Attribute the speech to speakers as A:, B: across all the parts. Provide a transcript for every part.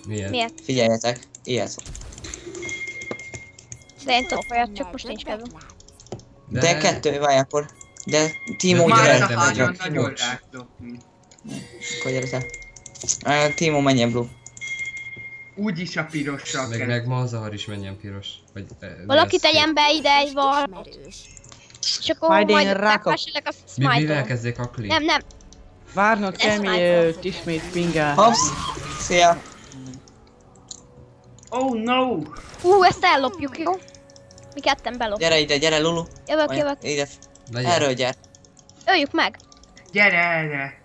A: Miért?
B: Figyeljetek, ilyet.
A: De én tudok olyat, csak most nincs kedvem.
B: De kettő, várj akkor. De Timo
A: Jó,
C: Már
B: gyere.
C: a
A: gyere,
C: hagyon
A: gyere.
C: nagyon
A: Bocs.
C: ráklopni.
B: Akkor gyere te. Timo menjen blue.
C: Úgyis a pirossal
D: Meg
C: kell.
D: ma az ahar is menjen piros. Vagy,
A: Valaki
D: lesz
A: tegyen be ide egy varrot. És akkor
E: Majd én
A: majd
E: rákap.
A: megfássilek a
D: Mi
A: smite-on.
D: elkezdjék a klip?
A: Nem.
E: Várnod kell,
A: Lesz
E: mielőtt ismét pingel.
B: Hopsz. Szia.
C: Oh no!
A: Ezt ellopjuk, jó? Mi ketten belopjuk.
B: Gyere ide, gyere Lulu.
A: Jövök.
B: Ide.
D: Legyen.
B: Erről gyere.
A: Öljük meg.
C: Gyere erre!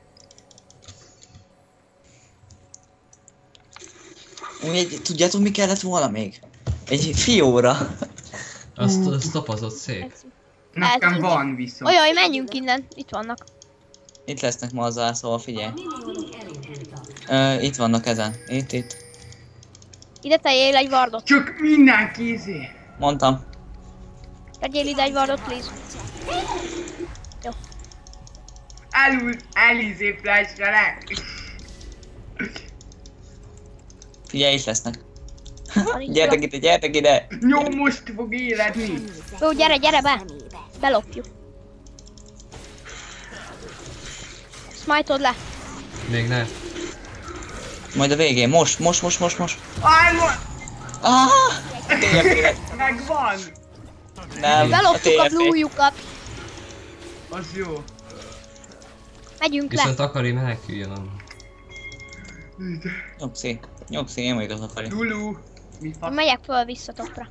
B: Tudjátok mi kellett volna még? Egy fióra.
D: Azt tapazott szép.
C: Nekem
A: Ez-
C: van viszont.
A: Olyan, menjünk innen. Itt vannak.
B: Itt lesznek ma az szóval figyelj. Itt vannak ezen. Itt.
A: Ide tegyél egy vardot.
C: Csak mindenki izé.
B: Mondtam.
A: Tegyél ide egy vardot, please.
C: Elizé flashelek.
B: Figyelj, itt lesznek.
A: Van itt
B: Gyertek ide.
C: Jó, most fog éledni.
A: Jó, gyere be. Belopjuk. Smite-od le.
D: Még ne.
B: Majd a végén, most.
C: Állj,
B: Ah! TFT.
C: megvan!
B: Nem,
A: Beloptuk a
B: TFT.
A: blue-jukat.
C: Az jó.
A: Megyünk le.
D: Viszont Akari meneküljön onnan.
B: Nyugszi, én vagyok az Akari.
C: Lulu. Mi fasz?
A: Megyek föl vissza topra.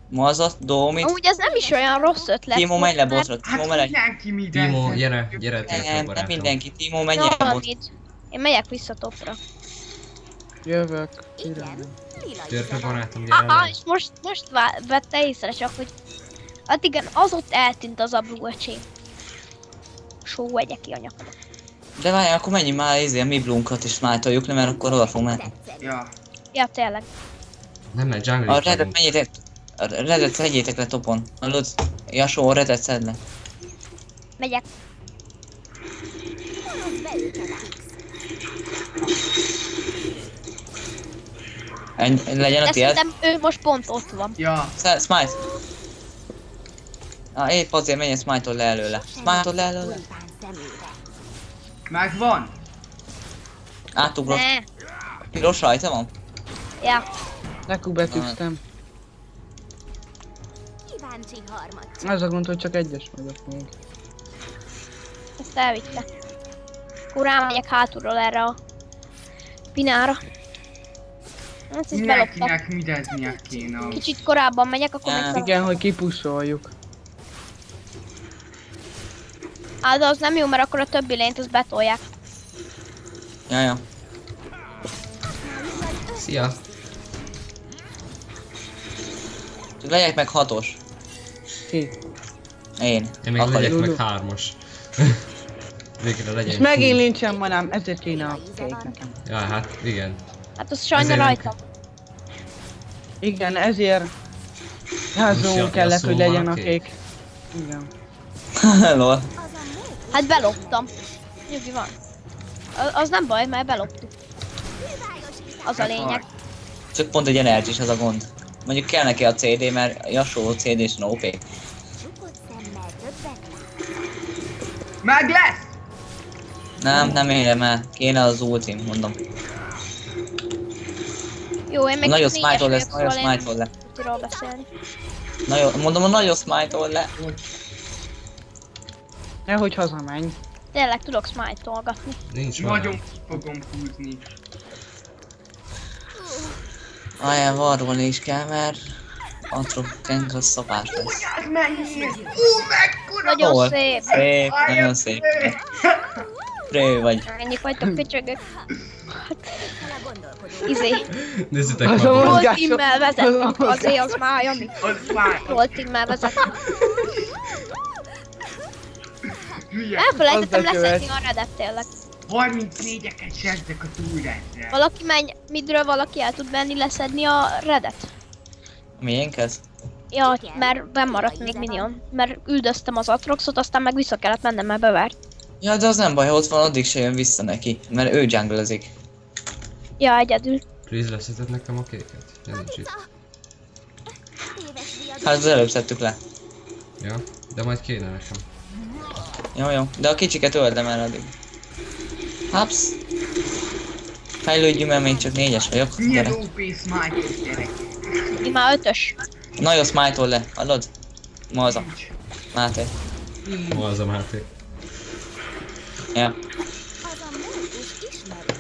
B: Mazat, Domit.
A: Amúgy ez nem is olyan rossz ötlet.
B: Timo, menj le botra.
C: Hát
B: Timo, menj le.
C: mindenki mi
D: Timo,
C: de.
D: gyere térfel
B: Nem
D: barátom.
B: mindenki. Timo, menj le botra.
A: Valamit. Én megyek vissza topra.
E: Jövök.
D: Térfel barátom, gyere
A: Ah,
D: le.
A: és most vette észre csak, hogy addig az ott eltűnt az a blue öcsém. Só, vegye ki a nyakadat.
B: De várj, akkor menjünk már a mi blunkat is smite-oljuk le, mert akkor oda fog menni.
C: Ja.
A: Ja, tényleg.
D: Nem, mert jungle
B: A
D: itt
B: redet
D: vagyunk.
B: menjétek. A redet szedjétek le topon. Hallod? Jasó, a redet szedd le.
A: Megyek.
B: Legyen a
A: De
B: tiéd.
A: szerintem ő most pont ott van.
C: Ja.
B: Smite. Épp azért menjen smite-ol le előle. Smite-ol le előle.
C: Megvan.
B: Átugrott.
A: Ne.
B: Piros rajta van?
A: Ja.
E: Lekubetűztem. Az a gond, hogy csak egyes vagyok még.
A: Ezt elvitte. Akkor rámegyek hátulról erre a pinára. Ezt is belopta.
C: Mindenkinek mideznie kéne.
A: Kicsit korábban megyek, akkor
B: Ja.
A: meg szalad.
E: Igen, hogy kipuszoljuk.
A: Á, de az nem jó, mert akkor a többi lényt azt betolják.
B: Ja.
D: Szia.
B: Csak legyek meg 6-os.
E: Ki?
B: Én.
D: Én még
B: Akari.
D: legyek meg
E: Lulu.
D: 3-os. Végre legyen.
E: És megint
D: cool.
E: nincsen manám, ezért kéne a kék nekem.
D: Ja, hát igen.
A: Hát az sajna
D: Ezért
A: rajta.
E: Igen, ezért házon
D: Most
E: kellett,
D: Yasuo
E: hogy
D: van
E: legyen
D: a
E: a
D: kék.
E: kék. Igen.
B: Lol.
A: Hát beloptam. Nyugi van. Az nem baj, mert beloptuk. Az a lényeg.
B: Csak pont egy energy az a gond. Mondjuk kell neki a CD, mert Jasó CD-s no OP.
C: Meg lesz!
B: Nem érem el. Kéne az ultim, mondom.
A: Jó, én még
B: Nagyon
A: négyes
B: smite-ol lesz,
A: vagyok,
B: nagyon
A: szóval én
B: smite-ol le.
A: tudról beszélni.
B: Mondom, a nagyon smite-ol le.
E: Nehogy hazamenj.
A: Tényleg tudok smite-olgatni.
D: Nincs van.
C: Nagyon fogom húzni.
B: Aján varrolni is kell, mert Atrokenk az szapás lesz.
C: Ez mennyi? Mekkora!
A: Nagyon
B: Hol?
A: szép.
B: Szép, nagyon szép. Prő vagy.
A: Ennyik vagytok, picsögök. Izé.
D: Nézzétek
E: Az a
D: magam.
E: mozgás-
A: Jól timmel vezetünk, azért az már Jani.
C: Az már
A: Jól timmel vezetünk.
C: hülye.
A: Elfelejtettem
E: Az bekövet.
A: leszedni a redet tényleg.
C: 34-eket sezzek a túlrendre.
A: Valaki menj midről, valaki el tud menni leszedni a redet.
B: Miénk ez?
A: Ja, mert bemaradt még minion. Mert üldöztem az Atroxot, aztán meg vissza kellett mennem, mert bevárt.
B: Ja, de az nem baj, ha ott van, addig se jön vissza neki, mert ő junglezik.
A: Ja, egyedül.
D: Please leszeded nekem a kéket? Ja, nincs itt.
B: Hát az előbb szedtük le.
D: Ja, de majd kéne nekem.
B: Jó, de a kicsiket öldem el addig. Haps! Fejlődjünk, mert még csak 4-es vagyok.
C: Milyen
B: Gyere.
C: OP smite-os gyerek.
A: Én már 5-ös.
B: Nagyon smite-ol le, hallod? Ma az a Máté.
D: Ma az a Máté.
B: Ja.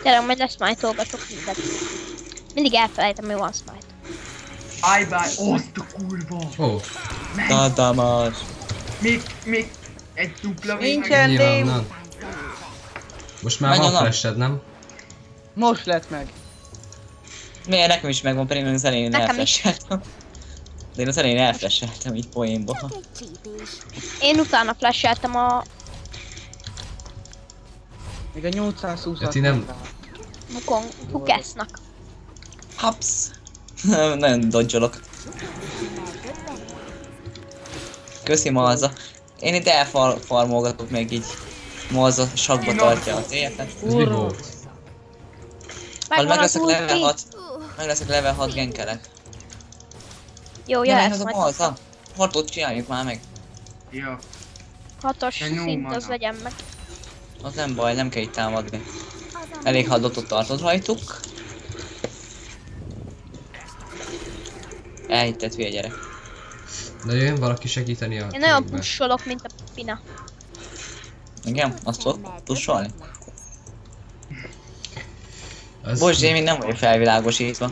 A: Gyere, majd leszmájtolgatok mindent. Mindig elfelejtem, hogy van smite.
C: Bye-bye. Azt a kurva.
D: Ó,
B: Tadamas.
C: Még egy dupla
E: Nincsen.
D: nyilván nem. Most már
B: Menj
D: van
B: onnan.
D: flashed, nem?
E: Most lett meg.
B: Miért nekem is megvan, pedig az elején
A: Nekem is.
B: elflasheltem. De én az elején elflasheltem így poénból.
A: Én utána flasheltem a
E: Még a 820
D: Ja, ti nem-
A: Fukesznak.
B: Haps. Nagyon dodge-olok. Köszi Malza. Én itt elfarmolgatok még így. Malza sakba tartja a TF-et.
D: Ez mi volt?
B: Ha meg
A: Megvan az
B: leszek level
A: ulti.
B: 6. Meg leszek level 6 genkelek.
A: Jó,
B: Ja,
A: jöhetsz
B: ez a
A: majd.
B: Malza. Hartot csináljuk már meg.
C: Ja.
A: 6-os
C: De no
A: szint,
C: mana.
A: az legyen meg.
B: Az nem baj, nem kell itt támadni. Elég hadotot tartod rajtuk. Elhittett hülye gyerek.
D: De jöjjön valaki segíteni a
A: Én nagyon
D: ténybe.
A: pusholok, mint a Pina.
B: Igen? Azt tudod tussolni?
D: Ez-
B: Bocs, én még nem vagyok felvilágosítva.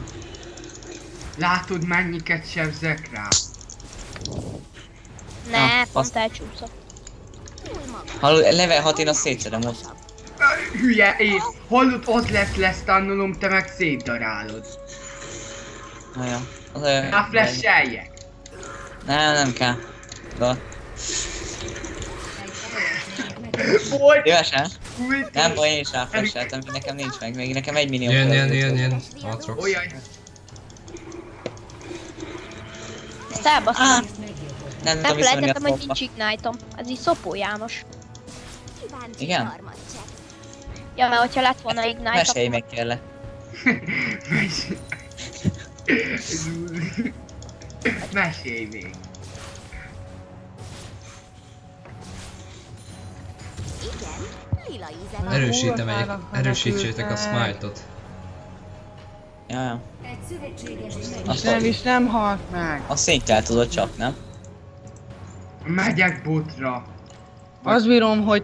C: Látod mennyiket sebzek rá?
A: Ne,
B: azt-
A: pont elcsúszott.
B: Hallod, level 6 én azt szétszedem ott.
C: Hülye, én hallod, az lesz tanulom, te meg szétdarálod.
B: Na ja. Az olyan...
C: Hát flasheljek.
B: Nem kell. De...
C: Volt!
B: Szívesen?
C: Ulti.
B: Nem baj, én is ráflasheltem, még nekem nincs meg. Még nekem 1 millió.
D: Jön. Atrox.
C: Olyan.
A: Ezt elbasztam.
B: Nem tudom visszamenni a
A: Elfelejtettem, hogy
B: topba.
A: nincs ignite-om. Ez így Szopó János.
B: Igen?
A: Ja, mert hogyha lett volna ignite,
B: Mesélj meg kérlek.
C: Mesélj még.
D: Erősítem erősítsétek a smite-ot.
B: Ja.
E: És nem is nem halt meg.
B: A székkel tudod csak, nem?
C: Megyek botra.
E: Azt bírom, hogy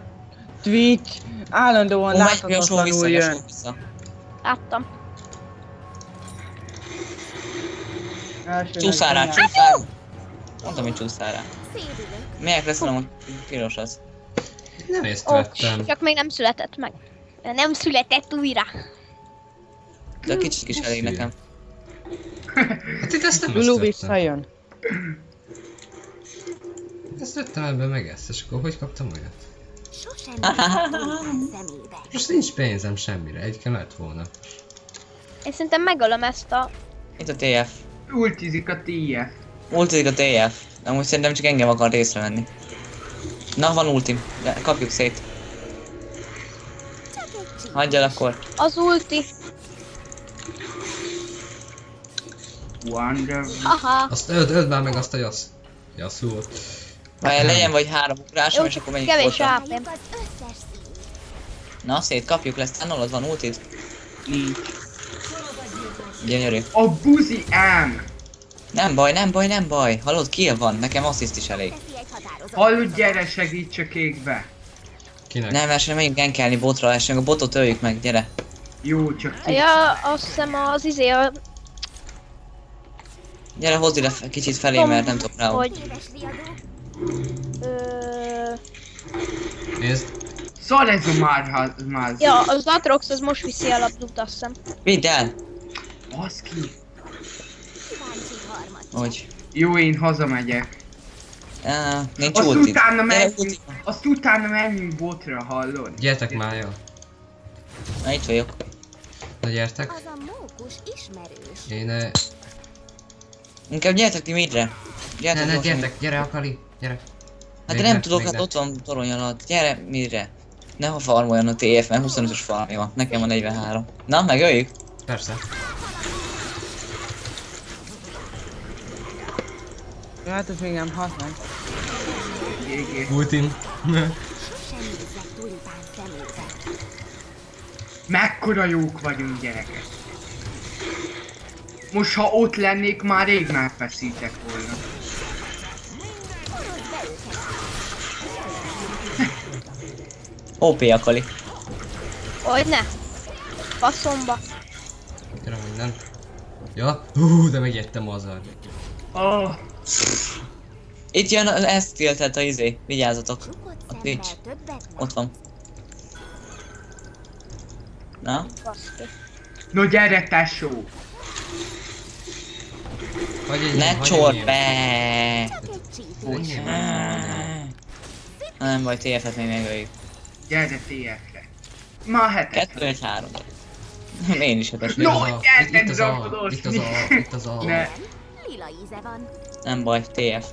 E: Twitch állandóan láthatatlanul jön.
B: vissza.
A: láttam.
B: Csúszál rá, csúszál! Mondtam, hogy csúszál rá. Miért lesz a piros az?
D: Nem ezt
A: Ó,
D: vettem.
A: csak még nem született meg. Nem született újra.
B: De a kicsit is elég nekem.
D: Hát itt ezt nem
E: Lulu
D: ezt vettem.
E: visszajön.
D: Ezt vettem ebben meg ezt, és akkor hogy kaptam olyat?
F: Sosem néztem szemébe.
D: Most nincs pénzem semmire, egyébként lett volna.
A: Én szerintem megölöm ezt a...
B: Itt a TF.
C: Ultizik a TF.
B: Ultizik a TF. Amúgy szerintem csak engem akar észrevenni. Na, van ultim. De kapjuk szét. Hagyjál akkor.
A: Az ulti.
C: Wonder.
A: Aha.
D: Azt öld már meg azt a Yasuo-t.
B: Vagy legyen vagy 3 ugrásom,
A: Jó,
B: és akkor megyünk
A: kevés
B: botra.
A: AP-m.
F: Az összes szín.
B: Na, szét kapjuk, lesz tanulod, van ultid.
C: Nincs.
B: Gyönyörű.
C: A buzi ám.
B: Nem baj. Hallod, kill van, nekem assziszt is elég.
F: Teszi egy határozott.
C: Hallod, gyere, segíts a kékbe.
D: Kinek?
B: Nem, mert sem megyünk gankelni botra, és a botot öljük meg, gyere.
C: Jó, csak ki.
A: Ja, azt hiszem az izé a...
B: Gyere, hozd ide kicsit felé, mert nem tudok rá.
A: Hogy...
F: Éves riadó.
D: Nézd,
C: Szar ez a már.
A: Ja, az Atrox az most viszi el a Blut, azt hiszem.
B: Vidd el!
C: Baszki.
F: Kíváncsi harmad.
B: Hogy?
C: Jó, én hazamegyek.
B: Nincs
C: Azt
B: ultid.
C: utána
B: Gyere,
C: menjünk.
B: ultid.
C: Azt utána menjünk botra, hallod?
D: gyertek már, jó.
B: Na, itt vagyok.
D: Na gyertek.
F: Az a mókus ismerős.
D: Én...
B: Inkább gyertek ti midre.
D: Ne,
B: Gyertek gyorsan.
D: gyere Akali, gyere.
B: Hát
D: Még
B: de nem
D: ne,
B: tudok,
D: még
B: hát
D: ne.
B: ott van torony alatt. Gyere midre. Ne ha farmoljon a TF, mert 25-ös farmja van. Nekem van 43. Na, megöljük?
D: Persze.
E: Ja, hát ez még nem használ.
C: GG.
D: Ultim.
F: Sosem nézzek tulipán szemébe.
C: Mekkora jók vagyunk, gyerekek. Most ha ott lennék, már rég megfeszítek volna.
B: OP Akali.
A: Hogyne? Faszomba.
D: Kérem minden. Ja, de megjettem azzal.
C: Oh,
B: Itt jön, ezt tiltett a izé. Vigyázzatok.
F: Csukott
B: A Twitch.
F: szemmel többet
B: Ott van. Na?
A: Baszki.
C: no gyere tesó.
B: Ne csord be!
F: csak egy csípő.
D: Hogy
B: Nem baj, TF-et még megöljük.
C: Gyere TF-re. Ma a hetet.
B: 2-1-3. Én is hetes
C: No,
B: vagyok.
C: gyertek
D: Itt az A,
C: dragodozni.
D: itt az A, itt az A.
C: Ne.
F: Lila íze van.
B: Nem baj, TF.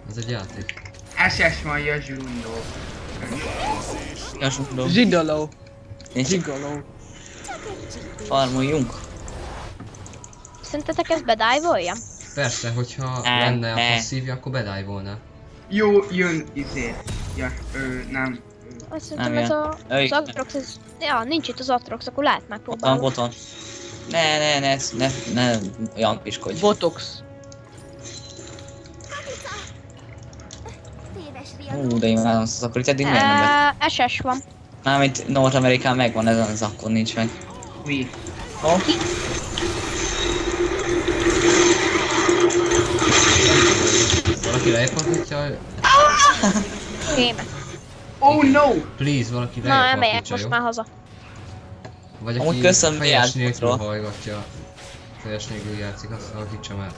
D: Ez egy játék.
C: SS van Jazsundó.
B: Jasundó.
E: Zsidoló.
B: Nincs
E: Zsigoló.
B: farmoljunk.
A: Szerintetek ez bedive-olja?
D: Persze, hogyha
B: Nem,
D: lenne a
B: ne.
D: passzívja, akkor bedájvolna.
C: Jó, jön izé. Ja, nem.
A: Azt szerintem
B: Nem
A: ez
B: ilyen.
A: a...
B: Öljük
A: Az
B: meg.
A: Atrox, ez... Ja, nincs itt az Atrox, akkor lehet
B: Ott van
A: megpróbálni.
B: boton. Ne jampiskodj.
E: Botox.
F: Téves riadó.
B: De imádom azt az akkor itt eddig miért nem lett?
A: SS van.
B: Mármint North Amerikán megvan, ezen az akkor nincs meg.
C: Mi?
B: Oh.
D: Valaki lejfordítja?
A: Kéme.
C: Oh no!
D: Please, valaki
A: Na, elmegyek
D: lejfordítsa,
A: most
D: jó?
A: már haza.
D: Vagy
B: Amúgy
D: aki
B: köszönöm,
D: fejes
B: játékotról.
D: nélkül hallgatja. Fejes nélkül játszik, azt alakítsam el.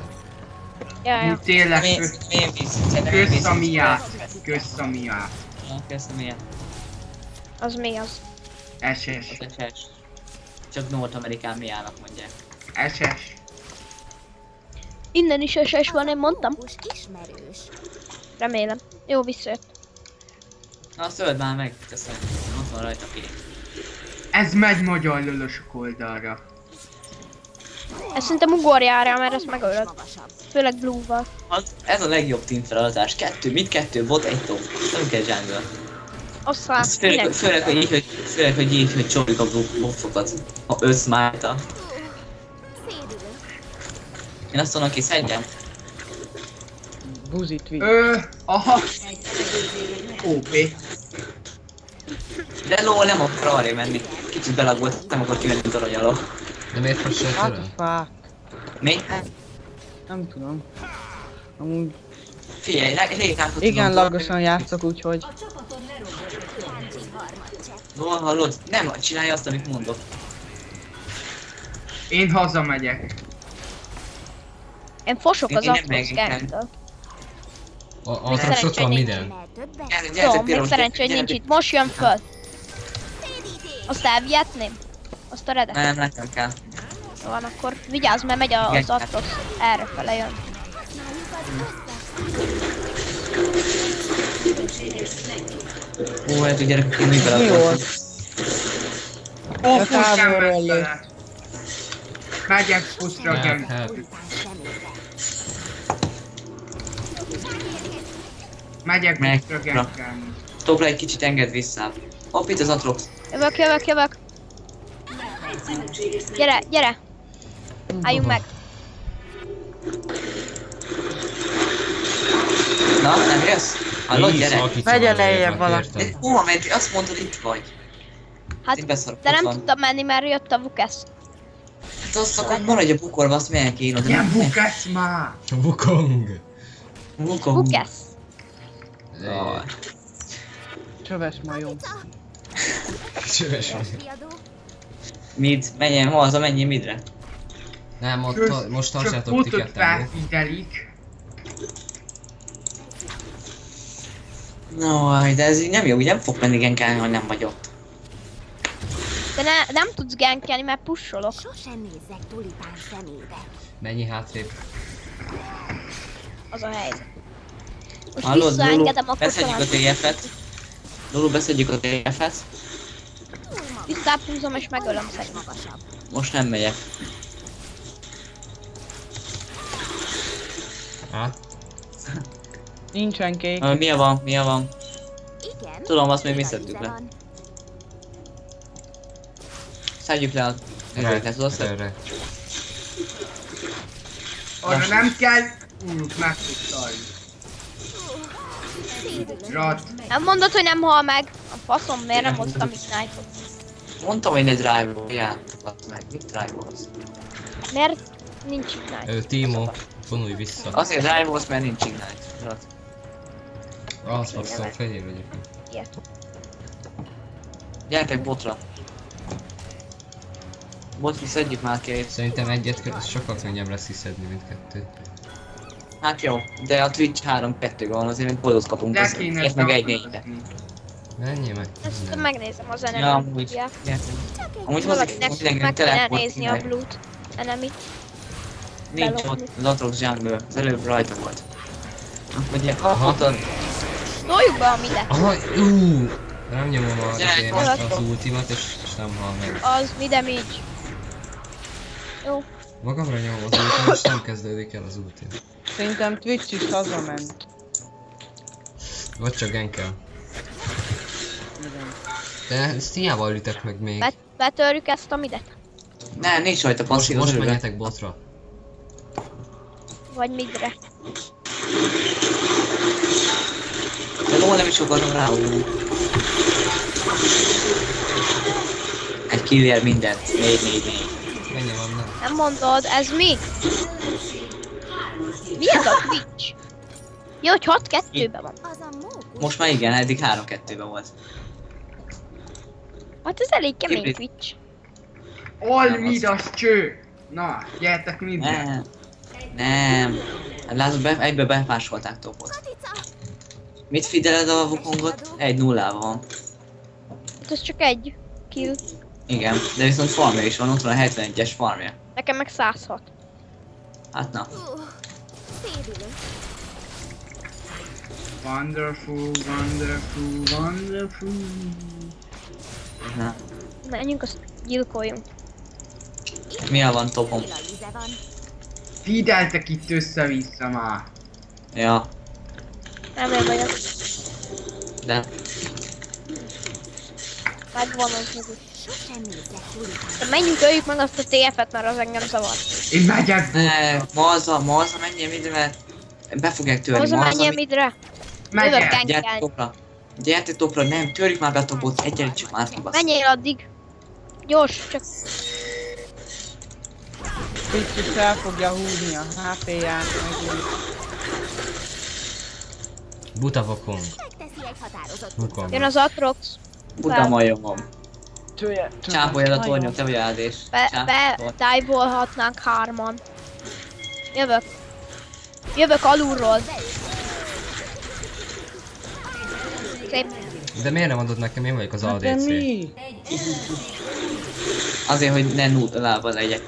A: Ja.
C: Tényleg,
B: Milyen víz? Szerintem milyen víz?
C: kösz a miát. Kösz a miát.
B: Köszönöm, milyen.
A: Az mi az?
C: SS.
B: Csak North Amerikán miának mondják.
C: SS.
A: Innen is SS van, én mondtam.
F: Kus ismerős.
A: Remélem. Jó, visszajött.
B: Na, szöld már meg, köszönöm. Ott van rajta P.
C: Ez megy magyar lölösök oldalra.
A: Ez szerintem ugorjál rá, mert ezt megölöd.
F: Magasabb.
A: Főleg blue-val.
B: Ez a legjobb team feladás. Kettő bot, egy top. Nem kell jungle.
A: Aztán
B: Az
A: minek?
B: főleg, hogy így, hogy csobjuk a buffokat. Ha összmálta.
F: Szédülő.
B: Én azt mondom, ki szedjem.
E: Buzi tweet.
C: Aha. OP.
B: De lol, nem akar arra menni. Kicsit belagolt, nem akar kijönni az arany alól.
D: De miért fossél
E: What
D: tőle?
E: the fuck?
B: Mi?
E: Nem tudom. Amúgy
B: Figyelj, rég át
E: igen lagosan játszok, úgyhogy
F: Kíváncsi harmadcsepp.
B: Lol, hallod? Nem, csinálja azt, amit mondok.
C: Én hazamegyek.
A: Én fosok az
B: Én nem
A: Atrox
B: megyek el.
A: ganktől.
D: A Atrox ott van minden.
F: Szemmel többet.
B: Gyertek,
A: Tudom, még szerencsé, hogy nincs itt. Most jön föl.
F: Szédítés.
A: Azt elvihetném? Azt a redet?
B: Nem, nekem kell.
A: Jó, van, akkor vigyázz, mert megy az Atrox. Errefele jön.
B: Ó, hát ugye gyerekek, én még
E: mi
B: belakoltam.
E: volt?
C: Ó,
E: A
C: fuss nem
E: távolról
C: vesz bele. Megyek fuszra,
D: Help,
C: gang.
D: help.
F: Tulipán szemébe.
C: Megyek
B: Meg-
C: fuszra, gang.
B: Topra egy kicsit engedd vissza. Hopp, itt az Atrox.
A: Jövök. Gyere. Álljunk meg.
B: Na, nem jössz? Hallod,
D: Please,
B: gyerek?
D: alakítsa
E: Vegye
D: már
E: lejjebb
D: lejjebb,
E: valaki.
D: értem.
B: De hova mentél? Azt mondtad, itt vagy.
A: Hát,
B: Én beszarok,
A: de
B: ott
A: nem
B: van.
A: tudtam menni, mert jött a Vukesz.
B: Hát azt akkor maradj a bukorba, azt milyen kínod.
C: Ilyen bukesz már!
D: Wukong!
A: Vukesz.
B: Jaj.
E: Csöves majom.
D: Csöves vagy.
F: Riadó.
B: Mid, menjen, haza, menjél midre.
D: Nem, ott most
C: Csak
D: tartsátok
C: botot
D: tiketten, jó?
C: felfidelik.
B: No, de ez így nem jó, úgy nem fog menni genkálni, ha nem vagy ott.
A: De nem tudsz gankelni, mert pusolok.
F: Sosem nézzek tulipán szemébe.
D: Menj hátrébb.
A: Az a helyzet. Most
B: Hallod, Lulu,
A: visszaengedem, akkor
B: beszedjük a
A: talán...
B: TF-et. Lulu, beszedjük a TF-et.
F: Túl
A: Visszapúzom és megölöm szerintem.
F: Magasabb.
B: Most nem megyek.
D: Á,
E: Nincsen kék.
B: Milyen van? Milyen van?
F: Igen.
B: Tudom, azt még mi
F: lila
B: szedtük
F: íze
B: le.
F: van.
B: Szedjük le a... Ezeket tudod szedni?
D: erre.
C: Arra nem kell. Meg tudtál. Rat.
A: Nem mondod, hogy nem hal meg? A faszom, miért nem hoztam Ignite-ot?
B: Mondtam, hogy ne drive-ol. Játszott meg. Mit drive-olsz?
A: Mert nincs Ignite.
D: Timo, vonulj vissza.
B: Azért drive-olsz, mert nincs Ignite. Rat.
D: Azt hoztam, fehér vagyok.
A: Ilyet.
B: Gyertek botra. Botra szedjük már két.
D: Szerintem egyet kell, az sokkal könnyebb lesz kiszedni, mint kettő.
B: Hát jó, de a Twitch 3-2 van, azért még boldot kapunk.
C: Le
B: Az
C: kéne
B: egy meg egy 4-re.
C: szavazni.
D: Menjél meg.
A: Ezt megnézem az
B: Ja,
A: enemy-t.
B: amúgy.
A: Ja.
B: Gyertek. Amúgy hozzá
A: Valakinek
B: mindenkinek
A: meg kéne
B: teleport
A: nézni a
B: kimegy.
A: Blue-t. Enemy-t.
B: Nincs ott az Atrox Jungle, az előbb rajta volt. Ugye,
D: Aha.
B: ott a...
A: Toljuk be a midet.
D: Aha, nem nyomom a
B: Gyere,
D: az ultimat és nem hal meg.
A: Az mide így. Jó.
D: Magamra nyomom az ultimat és nem kezdődik el az ultim.
E: Szerintem Twitch is hazament.
D: Vagy csak genkel. De ezt hiába ülitek meg még.
A: Betörjük ezt a midet.
B: Ne, nincs rajta passzív az
D: Most
B: előre.
D: menjetek botra.
A: Vagy midre.
B: De róla nem is akartam ráugrani. Egy killer mindent. 4-4-4.
D: Mennyi van, nem?
A: Nem mondod, ez mi? Mi ez a Twitch? Jó, hogy 6-2-ben van.
F: Az a mókus.
B: Most már igen, eddig 3-2-ben volt.
A: Hát ez elég kemény
B: Hibrid.
A: Twitch.
C: All mid az cső. Na, gyertek midre.
B: Nem. Nem. Hát látod, egybe bepásolták topot.
F: Katica.
B: Mit fideled a Wukongot? 1-0-val van.
A: Hát ez csak egy kill.
B: Igen, de viszont farmja is van, ott van a 71-es farmja.
A: Nekem meg 106.
B: Hát na.
F: Szédülünk.
C: Wonderful, wonderful, wonderful.
B: Na.
A: Menjünk, azt gyilkoljunk.
B: Milyen van topom?
F: Lila íze van.
C: Fideltek itt össze-vissza már.
B: Ja,
A: Nem én vagyok.
B: de...
A: Megvan az nyugodt.
F: Sosem nézek tulipán.
A: De menjünk, öljük meg azt a TF-et, mert az engem zavar.
C: Én megyek.
B: Ne, Malza, menjél midre, mert be fogják törni.
A: Hozzá
B: Malza,
A: menjél midre. Jövök
C: Megyek.
B: Gyertek
A: gankelni.
B: topra. Gyertek topra, nem, törjük már be a topot, egyenlítsük már ki, basz.
A: Menjél addig. Gyors, csak
E: Twitch is el fogja húzni a HP-ját megint.
D: Buta Wukong.
F: Megteszi egy határozott
D: Wukong.
A: jön az Atrox.
B: Buta majomom.
E: Csője.
B: Csápoljad a tornyot, te vagy áldés.
A: Be dive-olhatnánk hárman. Jövök. Jövök alulról. Szép.
D: De miért nem adod nekem, én vagyok az
E: Hát de
D: ADC.
E: mi?
B: Azért, hogy ne nullában legyek.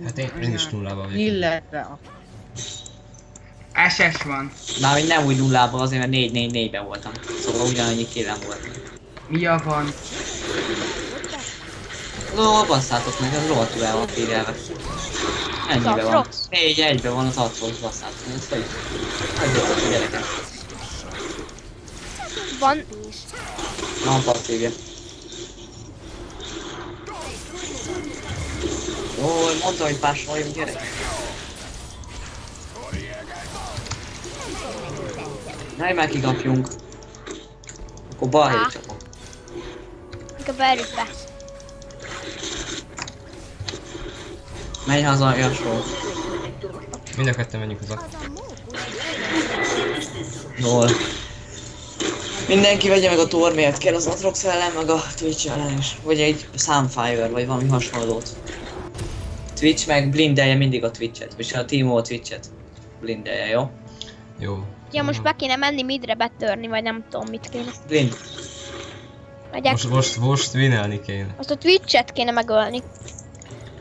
D: Hát én is nullában vagyok.
E: Illetve.
C: SS van.
B: Mármint nem úgy nullában, azért mert 4-4-4-ben voltam. Szóval ugyanannyi killem volt.
C: Mia van.
B: Ó, basszátok meg, az rohadtul el van félelve. Ennyibe van.
A: Atrox?
B: 4-1-ben van az Atrox, basszátok meg, ez hogy? Hagyjatok a gyerekek.
A: Van.
B: Van passzívja. Ó, mondta, hogy pásoljunk, gyerek. Ne már kikapjunk. Akkor balhé csapok.
A: Mikor beerjük be.
B: Menj haza, Jasó.
D: Mind a ketten menjünk az
F: Az a mókus.
B: Jól. Mindenki vegye meg a tormért, kell az Atrox ellen, meg a Twitch ellen is. Vagy egy Sunfire, vagy valami hasonlót. Twitch meg blindelje mindig a Twitchet, vagy a Timo a Twitchet. Blindelje, jó?
D: Jó.
A: Ja, most be kéne menni midre betörni, vagy nem tudom mit kéne.
B: Blind.
A: Megyek.
D: Most winelni kéne.
A: Azt a Twitch-et kéne megölni.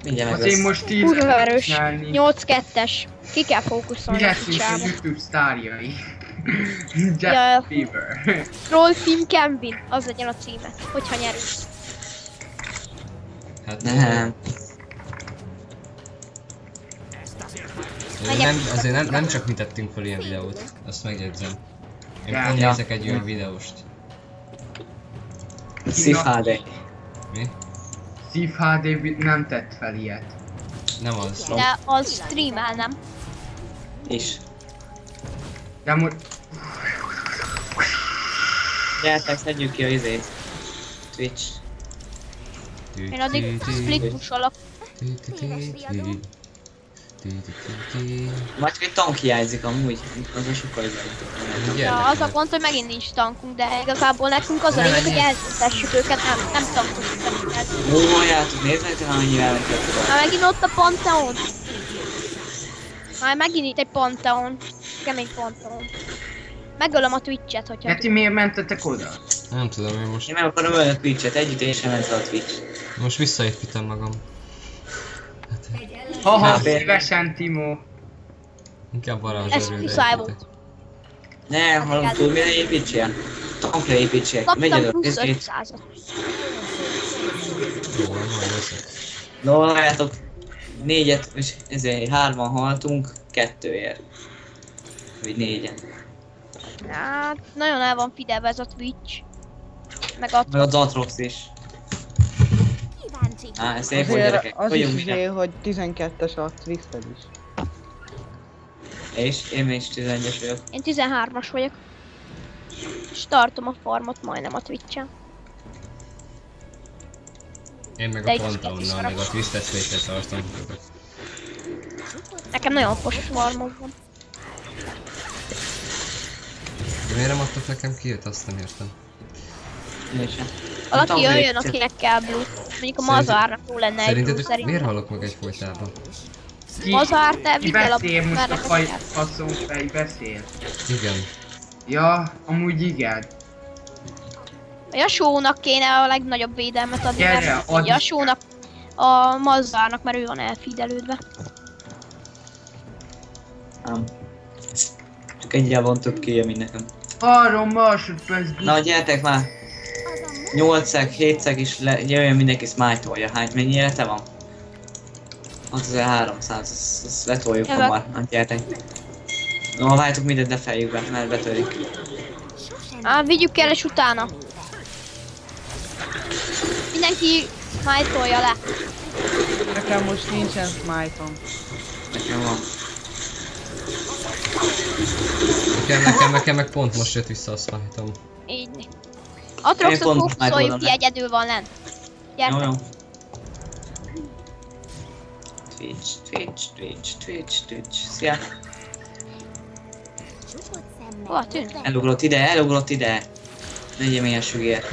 B: Mindjárt meg
C: Az én
B: lesz.
C: most 10
A: Kurva erős.
C: csinálni.
A: 8-2-es. Ki kell
C: Mi
A: fókuszolni a
C: leszünk a
A: Twitch-ába.
C: YouTube sztárjai.
A: Ja.
C: Just Fever.
A: Troll Team Kevin, az legyen a címe, hogyha nyerünk.
D: Hát
B: Nem.
D: nem csak mi tettünk fel ilyen videót, azt megjegyzem. Én
C: Ja.
D: pont nézek egy olyan videóst.
B: Szív HD.
D: Mi?
C: Szív HD nem tett fel ilyet.
D: Nem az.
A: De az streamel, nem?
B: Is.
C: De most...
B: Gyertek, szedjük ki a izét. Twitch.
A: Én addig split pusolok.
B: Majd csak egy tank hiányzik amúgy, az a sokkal jobb.
A: Ja, az a pont, hogy megint nincs tankunk, de igazából nekünk az a lényeg, hogy eltessük őket, nem tankosítani őket.
B: Ó, játok, nézd meg, te már mennyire elmentek.
A: Már megint ott a Pantheon. Már megint itt egy Pantheon. Kemény Pantheon. Megölöm a Twitch-et, hogyha...
C: Geti, miért mentetek oda?
D: Nem tudom, én
B: Én meg akarom ölni a Twitch-et, együtt én sem ment a Twitch.
D: most visszaépítem magam.
C: Haha,
B: Hát,
C: szívesen, Timo.
D: Inkább
A: Ez
D: varázsőrűre
A: muszáj
D: építek.
A: volt.
B: Nem, hallom, tudod mire építsél? Tankra építsél. Megy
A: Kaptam
B: elő,
A: plusz
B: nézd.
A: 500-at.
D: Jó, van, majd veszek.
B: No, halljátok, 4-et, és ezért 3-an haltunk, 2-ért. Vagy 4-en.
A: Hát, nagyon el van fidelve ez a Twitch. Meg a...
B: Meg az Atrox is.
F: Kíváncsi.
B: Á, szép volt
E: Azért
B: gyerekek,
E: az is
B: vagyunk
E: izé,
B: minden.
E: hogy 12-es a Twisted is.
B: És én is 11-es vagyok.
A: Én 13-as vagyok. És tartom a farmot majdnem a Twitch-en.
D: Én meg
A: De
D: a
A: egy
D: Pantheonnal,
A: kicsit
D: meg a Twisted Fate-tel tartom.
A: Nekem nagyon fos farmom van.
D: De miért nem adtok nekem kilt? Azt nem értem.
B: Én sem.
A: Valaki
B: Tankra
A: jöjjön,
B: építsél.
A: akinek kell blue. Mondjuk a
D: Szerint-
A: Mazárnak jó lenne egy blue
D: Szerintetek miért
A: szerintem.
D: hallok meg egyfolytában?
A: Mazár, te vidd el a
C: beszél most
A: mert
C: a
A: neked
C: faj
A: kell.
C: faszom fej, beszél.
D: Igen.
C: Ja, amúgy igen.
A: A Yasuónak kéne a legnagyobb védelmet adni,
C: Gyere,
A: mert a
C: add.
A: Yasuónak a Mazárnak, mert ő van elfidelődve.
B: Ám. Csak egyel van több kilje, mint nekem.
C: 3 másodperc.
B: Na, gyertek már! 8-szeg, 7-szeg is jöjjön mindenki smite-olja. Hány, mennyi élete van? 6300, azt letoljuk
A: Jövök.
B: hamar. Na, gyertek. No, váltok mindent lefeljük be, mert betörik.
A: Vigyük el és utána. Mindenki smite-olja le.
E: Nekem most nincsen smite-om.
B: Nekem van.
D: Nekem meg pont most jött vissza a smite-om.
A: Így.
B: Én
A: Atroxot
B: pont
A: fókuszoljuk
B: smite-olom
A: ki,
B: le.
A: egyedül van lent.
B: Jó,
A: Gyertek.
B: jó. Twitch. Szia.
F: Csukott szemmel.
A: Hova tűnt?
B: Elugrott ide. Legyen milyen sügér.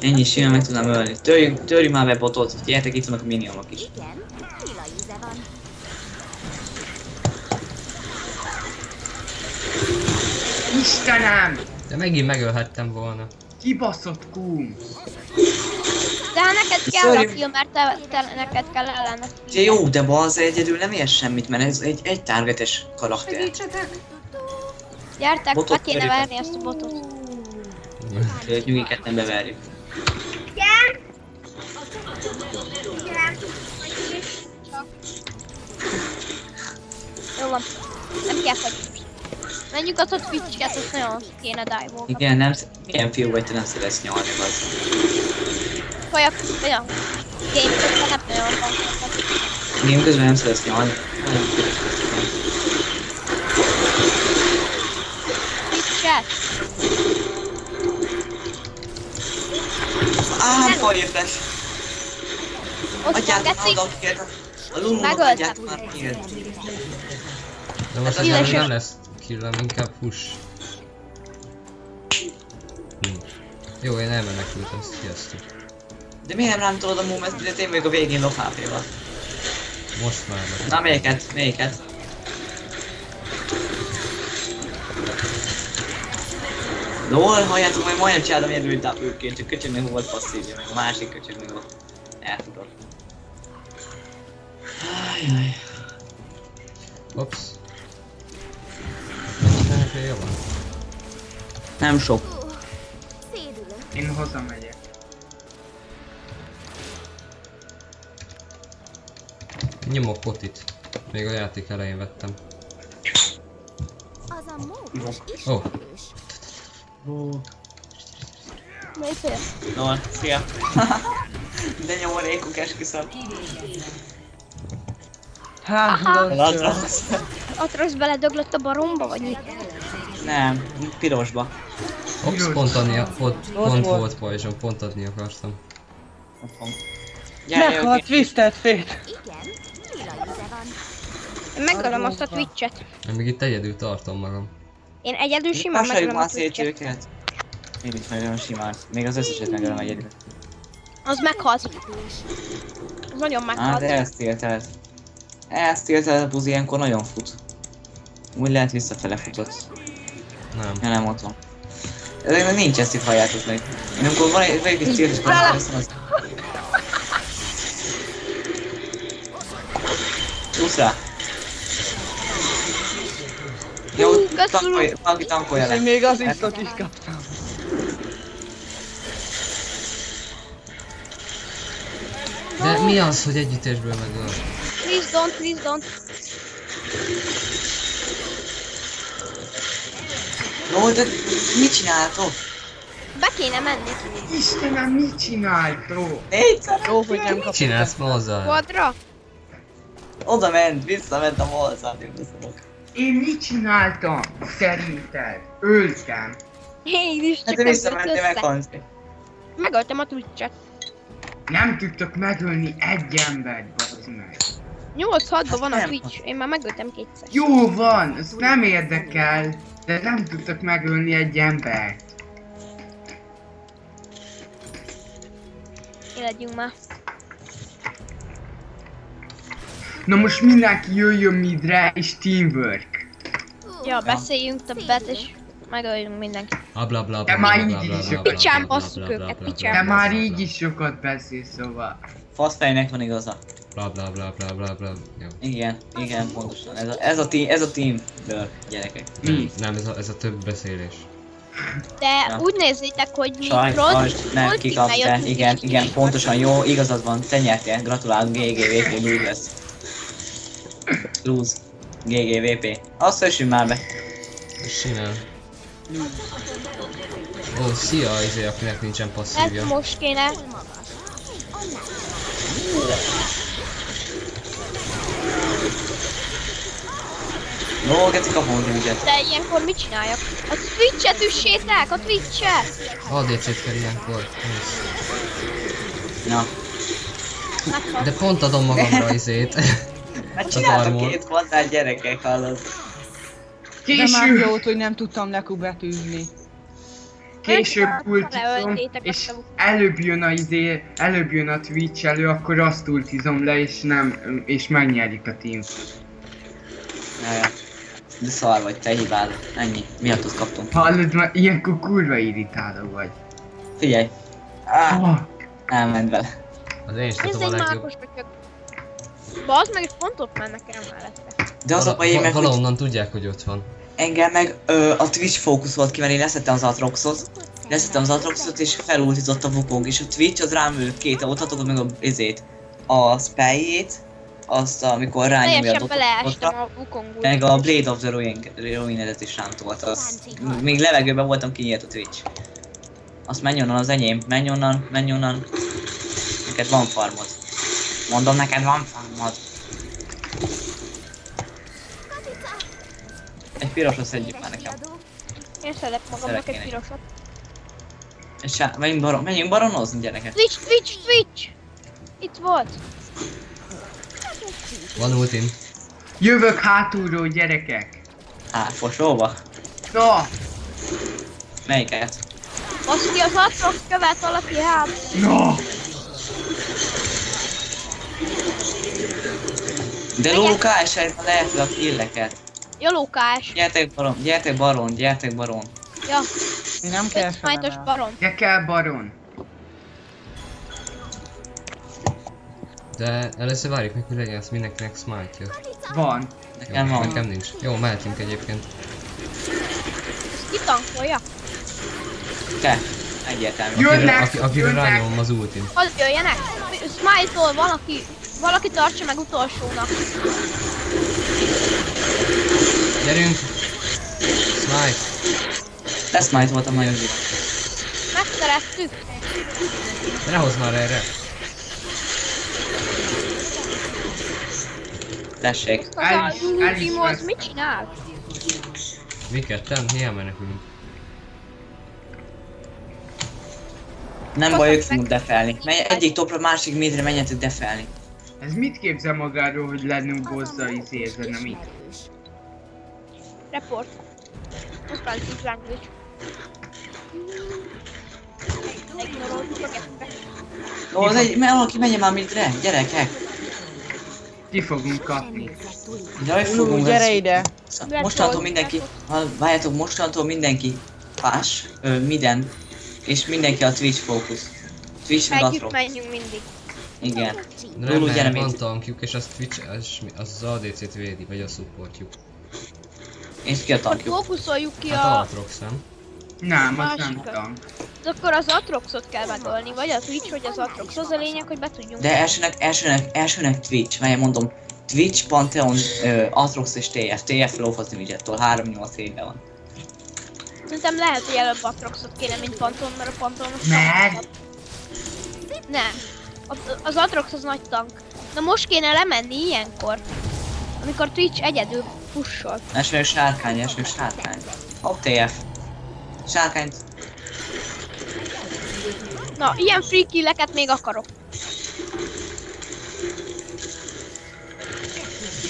B: Ennyi simán meg tudnám ölni. Törjük már be botot. Gyertek, itt vannak a minionok is.
F: Igen, lila íze van.
C: Istenem!
D: De megint megölhettem volna.
C: Kibaszott kum!
A: De hát neked kell a
B: Sorry.
A: kill, mert neked kell ellene.
B: Ja, jó, de az egyedül nem ér semmit, mert ez egy targetes karakter.
A: Gyertek,
B: Botot
A: be kéne
B: törjük.
A: verni ezt a botot.
B: Ők nyugiket nem beverjük.
A: Jó van. Nem kell hagyni. Menjünk azt a Twitch-et, azt nagyon kéne dive-olni.
B: Igen, nem milyen fiú vagy, te nem szeretsz nyalni, vagy.
A: Folyak, olyan. Game közben nem nagyon van.
B: Game közben nem szeretsz nyalni.
A: Twitch-et.
B: Fajértes!
A: Ott van
B: Adjátok
A: geci.
B: oda, kérlek. A Lulumot
A: Megöltem.
B: adjátok már, kérlek.
D: De most
B: Hát
D: az
A: az
D: nem lesz killem, inkább push. Jó, én elmenekültem, sziasztok.
B: De miért nem rám tudod a moment, de én még a végén low HP-val.
D: Most már meg.
B: Na, melyiket? Lol, halljátok, majd majdnem csináltam ilyen ültápőként, csak köcsög meg volt passzívja, meg a másik köcsög meg ott elfutott. Ajjaj.
D: Hops. Mennyi HP van?
B: Nem sok.
F: Szédülök.
C: Én hazamegyek.
D: Nyomok potit. Még a játék elején vettem.
F: Az a mókus is
D: Ó.
F: erős.
A: Mely fél?
B: No, szia. De nyomorékok, esküszöm.
E: Hát,
A: Aha.
B: Az
E: az
B: Atrox.
A: Atrox beledöglött a baromba, vagy mit?
B: Nem, pirosba.
D: Ops, pont adni, pont
E: volt.
D: volt poison, pont adni akartam.
B: Gyere,
E: meghalt
B: Jöki.
E: Twisted Fate.
F: Igen, lila íze van.
A: Én megölöm azt a Twitch-et.
D: Én még itt egyedül tartom magam.
A: Én egyedül simán
B: Pasáljuk
A: megölöm a
B: már szét
A: Twitch-et.
B: őket. Én is megölöm simán. Még az összeset megölöm egyedül.
A: Az meghalt. Az nagyon
B: Á,
A: meghalt.
B: de elsztélted. Elsztélted a buzi, ilyenkor nagyon fut. Úgy lehet visszafele futott.
D: Nem.
B: Ja, nem ott van. Ezeknek nincs ezt itt halljátok meg. Én amikor van egy kis cél, és veszem az... Csúsz rá! Jó,
A: köszönöm.
B: valaki tankolja
E: Én
B: le.
E: még az isztot is kaptam.
D: De mi az, hogy együttésből megöl?
A: Please don't, please don't.
B: Jó, de mit csináltok?
A: Be kéne menni.
C: Istenem, mit csináltok?
B: Négyszer!
E: Jó, hogy nem
D: Mit
E: kaptam.
D: csinálsz ma azzal?
A: Quadra?
B: Oda ment, visszament a molzát, én beszélok.
C: Én mit csináltam? Szerinted? Öltem.
A: Én is
B: Hát
A: csak
B: te
A: nem
B: visszamentél
A: jött
B: meg,
A: össze.
B: Hanzi.
A: Megöltem a Twitch-et.
C: Nem tudtok megölni egy embert, bazd meg.
A: 8-6-ban van a
B: nem.
A: Twitch. Én már megöltem kétszer.
C: Jó van, ez nem érdekel, de nem tudtok megölni egy embert.
A: Éledjünk már.
C: Na most mindenki jöjjön midre és teamwork.
A: Ja, beszéljünk többet és megöljünk mindenkit.
D: Bla bla bla
C: De
D: bla
C: már
D: bla
C: így
D: bla
C: is
D: bla
C: sokat.
D: bla
A: Picsán
D: bla
A: basszuk
D: bla
A: őket,
D: bla
A: picsán.
D: bla
C: De
D: bla
C: már
D: bla
C: így
D: bla.
C: is sokat beszél, szóval.
B: Faszfejnek van igaza.
D: Bla bla bla bla bla bla. Jó.
B: Igen, igen, pontosan. Ez a team work, gyerekek.
C: Mi?
D: Nem, ez a több beszélés.
A: De
B: Ja.
A: úgy nézzétek, hogy mi
B: Sajnos, nem,
A: front
B: kikapta,
A: teammel jöttünk
B: igen,
A: is.
B: igen, pontosan, jó, igazad van, te nyertél, gratulálunk, GGVP, lose lesz. Lose, GGVP. Azt össünk már be.
D: Simán. Ó, szia, akinek nincsen passzívja.
A: Ez most kéne.
F: Túl magas.
B: Jó, geci kapom a ügyet.
A: De ilyenkor mit csináljak? A Twitch-et üssétek! A Twitch-et!
D: ADC-t kell ilyenkor. Kész.
B: Na,
A: Meghalt.
D: De pont adom magamra izét.
B: hát
D: Az
B: csináltak
D: armor.
B: két kvadrát gyerekek, hallod?
E: De már
C: Később,
E: jót, hogy nem tudtam lekubetűzni.
C: később
A: Megcsináltak,
C: ultizom,
A: leöltétek a
C: és
A: szavuk.
C: előbb jön a Twitch elő, akkor azt ultizom le, és nem, és megnyerjük a team.
B: Jaja. De szar vagy, te hibád. Ennyi. Miattad kaptunk.
C: Hallod, már ilyenkor kurva irritáló vagy.
B: Figyelj. Elment vele.
D: Az én is
A: Ez
D: tudom a
A: egy
D: legjobb.
A: mákos kötyök. Bazd meg, és pont ott mennek el mellette.
B: De az a baj, én meg, hogy
D: Valahonnan tudják, hogy ott van.
B: engem meg a Twitch fókusz volt ki, mert én leszettem az Atroxot. Leszettem az Atroxot és felultizott a Wukong, és a Twitch az rám lőtt két, ott hatod meg a izét. A spelljét, azt amikor rányomja a
A: Teljesen beleestem
B: dotokra,
A: a Wukongul.
B: meg a Blade of the Ruin-edet is rám tolt, az... Még levegőben voltam, kinyílt a Twitch. Azt menj onnan, az enyém, menj onnan, menj onnan. Neked van farmod. Mondom, neked van farmod. Egy pirosot szedjük már nekem.
A: Én szedek magamnak egy
B: Szeretnének.
A: pirosat.
B: És menjünk baronozni, gyerekek.
A: Twitch, Twitch, Twitch! Itt volt.
D: Van ultim.
C: Jövök hátulról, gyerekek!
B: Fosóba?
C: Na!
B: Melyiket?
A: Az ki az Atrox követ valaki hát.
C: Na!
B: De Lulukás lehet a killeket.
A: Jó lókás.
B: Gyertek baron, gyertek baron, gyertek baron.
A: Ja,
E: Nem kell
A: 5 smite-os
E: sem
A: baron.
C: De kell baron.
D: De először várjuk meg, hogy legyen ez mindenkinek smite-ja.
C: Van.
B: Nekem
D: Jó,
B: van.
D: nekem nincs. Jó, mehetünk egyébként.
A: Ki tankolja?
B: Te. egyértelmű.
C: Jönnek,
D: Akire
C: jönnek.
D: rányomom az ultim.
A: Hadd jöjjenek! Smile-tól valaki tartsa meg utolsónak.
D: Gyerünk! Smite!
B: Smite voltam nagyon zsír.
A: Megszereztük.
D: De ne hozz már erre!
B: Tessék.
A: Az a
C: El is
A: Lulu az
C: vesz.
A: mit csinál?
D: Mi ketten? Hiány menekülünk.
B: Nem baj, ők fogunk defelni. Menj egyik topra, másik midre menjetek defelni.
C: Ez mit képzel magáról, hogy lenúbozza ezen a mit?
A: Report. Offensive language. Ignoroltuk a kettőre.
B: Ó, valaki menjen már midre, gyerekek.
C: Ki fogunk kapni.
B: Jaj, fogunk
E: Gyere
B: lesz.
E: ide!
B: Mostantól mindenki, várjátok, mostantól mindenki pás, miden, és mindenki a Twitch fókusz. Twitch meg
A: Együtt
B: Atrox.
A: menjünk mindig.
B: Igen.
D: De
B: Lulu,
D: nem,
B: gyere
D: van
B: mit?
D: tankjuk és az Twitch, az ADC-t védi, vagy a supportjuk.
B: És ki a tankjuk?
A: Fókuszoljuk ki
D: Hát
A: a...
D: Aatrox, nem?
C: Nem, az nem
A: Másikat.
C: tank.
A: Akkor az Atroxot kell megölni, vagy a Twitch, vagy az Atrox. Az a lényeg, hogy be tudjunk.
B: De elsőnek Twitch, mert mondom, Twitch, Pantheon, Atrox és TF. TF lófazni widgettől 3-8 éve van.
A: Szerintem lehet, hogy előbb Atroxot kéne, mint Panton, mert a Panton most
C: Mert?
A: Nem. Az Atrox az nagy tank. Na most kéne lemenni ilyenkor. Amikor Twitch egyedül pushol.
B: Elsőnek sárkány. Hopp, TF. Sárkányt.
A: Na, ilyen free killeket még akarok.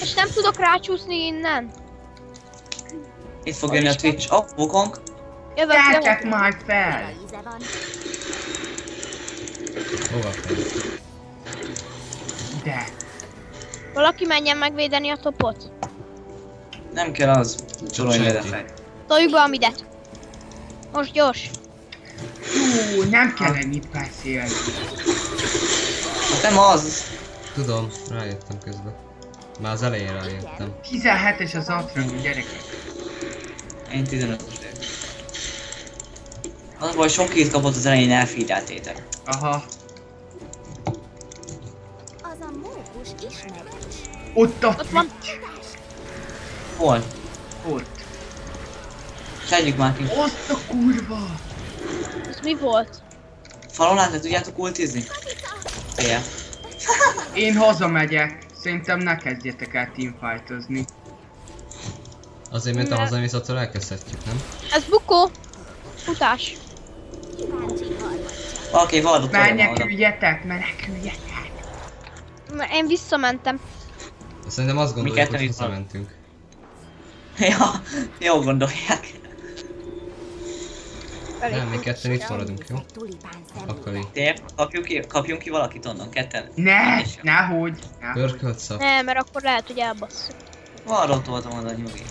A: És nem tudok rácsúszni innen.
B: Itt fog jönni a Twitch. Oh, Wukong.
A: Jövök,
C: Keltek
A: jövök.
C: már fel!
F: Íze van.
D: Hova fel?
C: De.
A: Valaki menjen megvédeni a topot.
B: Nem kell az. Csorolj le
D: senki.
B: defek.
A: Toljuk be a midet. Most gyors.
C: Jó, nem kell ennyit beszélni.
B: Hát nem az.
D: Tudom, rájöttem közben. Már az elején rájöttem.
C: 17-es az Atrox, gyerekek.
B: Én 15-ös vagyok. Az baj, sok hírt kapott az elején, elfeedeltétek.
C: Aha.
F: Az a mókus ismerős.
C: Ott a
A: Ott van.
C: Twitch.
B: Hol?
C: Ott.
B: Szedjük már ki.
C: Ott a kurva!
A: Ez mi volt?
B: Falon át le tudjátok ultizni? Igen.
C: Én hazamegyek. Szerintem ne kezdjetek el teamfightozni.
D: Azért, mert a hazamész, attól elkezdhetjük, nem?
A: Ez bukó. Futás.
F: Kíváncsi harmadság.
B: Valaki vardot tolja oda.
C: Meneküljetek!
A: Én visszamentem.
D: Szerintem azt gondoljuk,
B: ketten
D: hogy
B: itt van.
D: visszamentünk.
B: Ja, jó gondolják.
D: Nem, mi ketten itt maradunk, jó?
F: Tulipán
D: Akkor
F: szemébe.
D: így.
B: Tép, kapjunk ki valakit onnan, ketten.
C: Nehogy!
D: Pörkölt szap.
A: Nem, mert akkor lehet, hogy elbasszuk.
B: Vardot toltam oda, nyugi.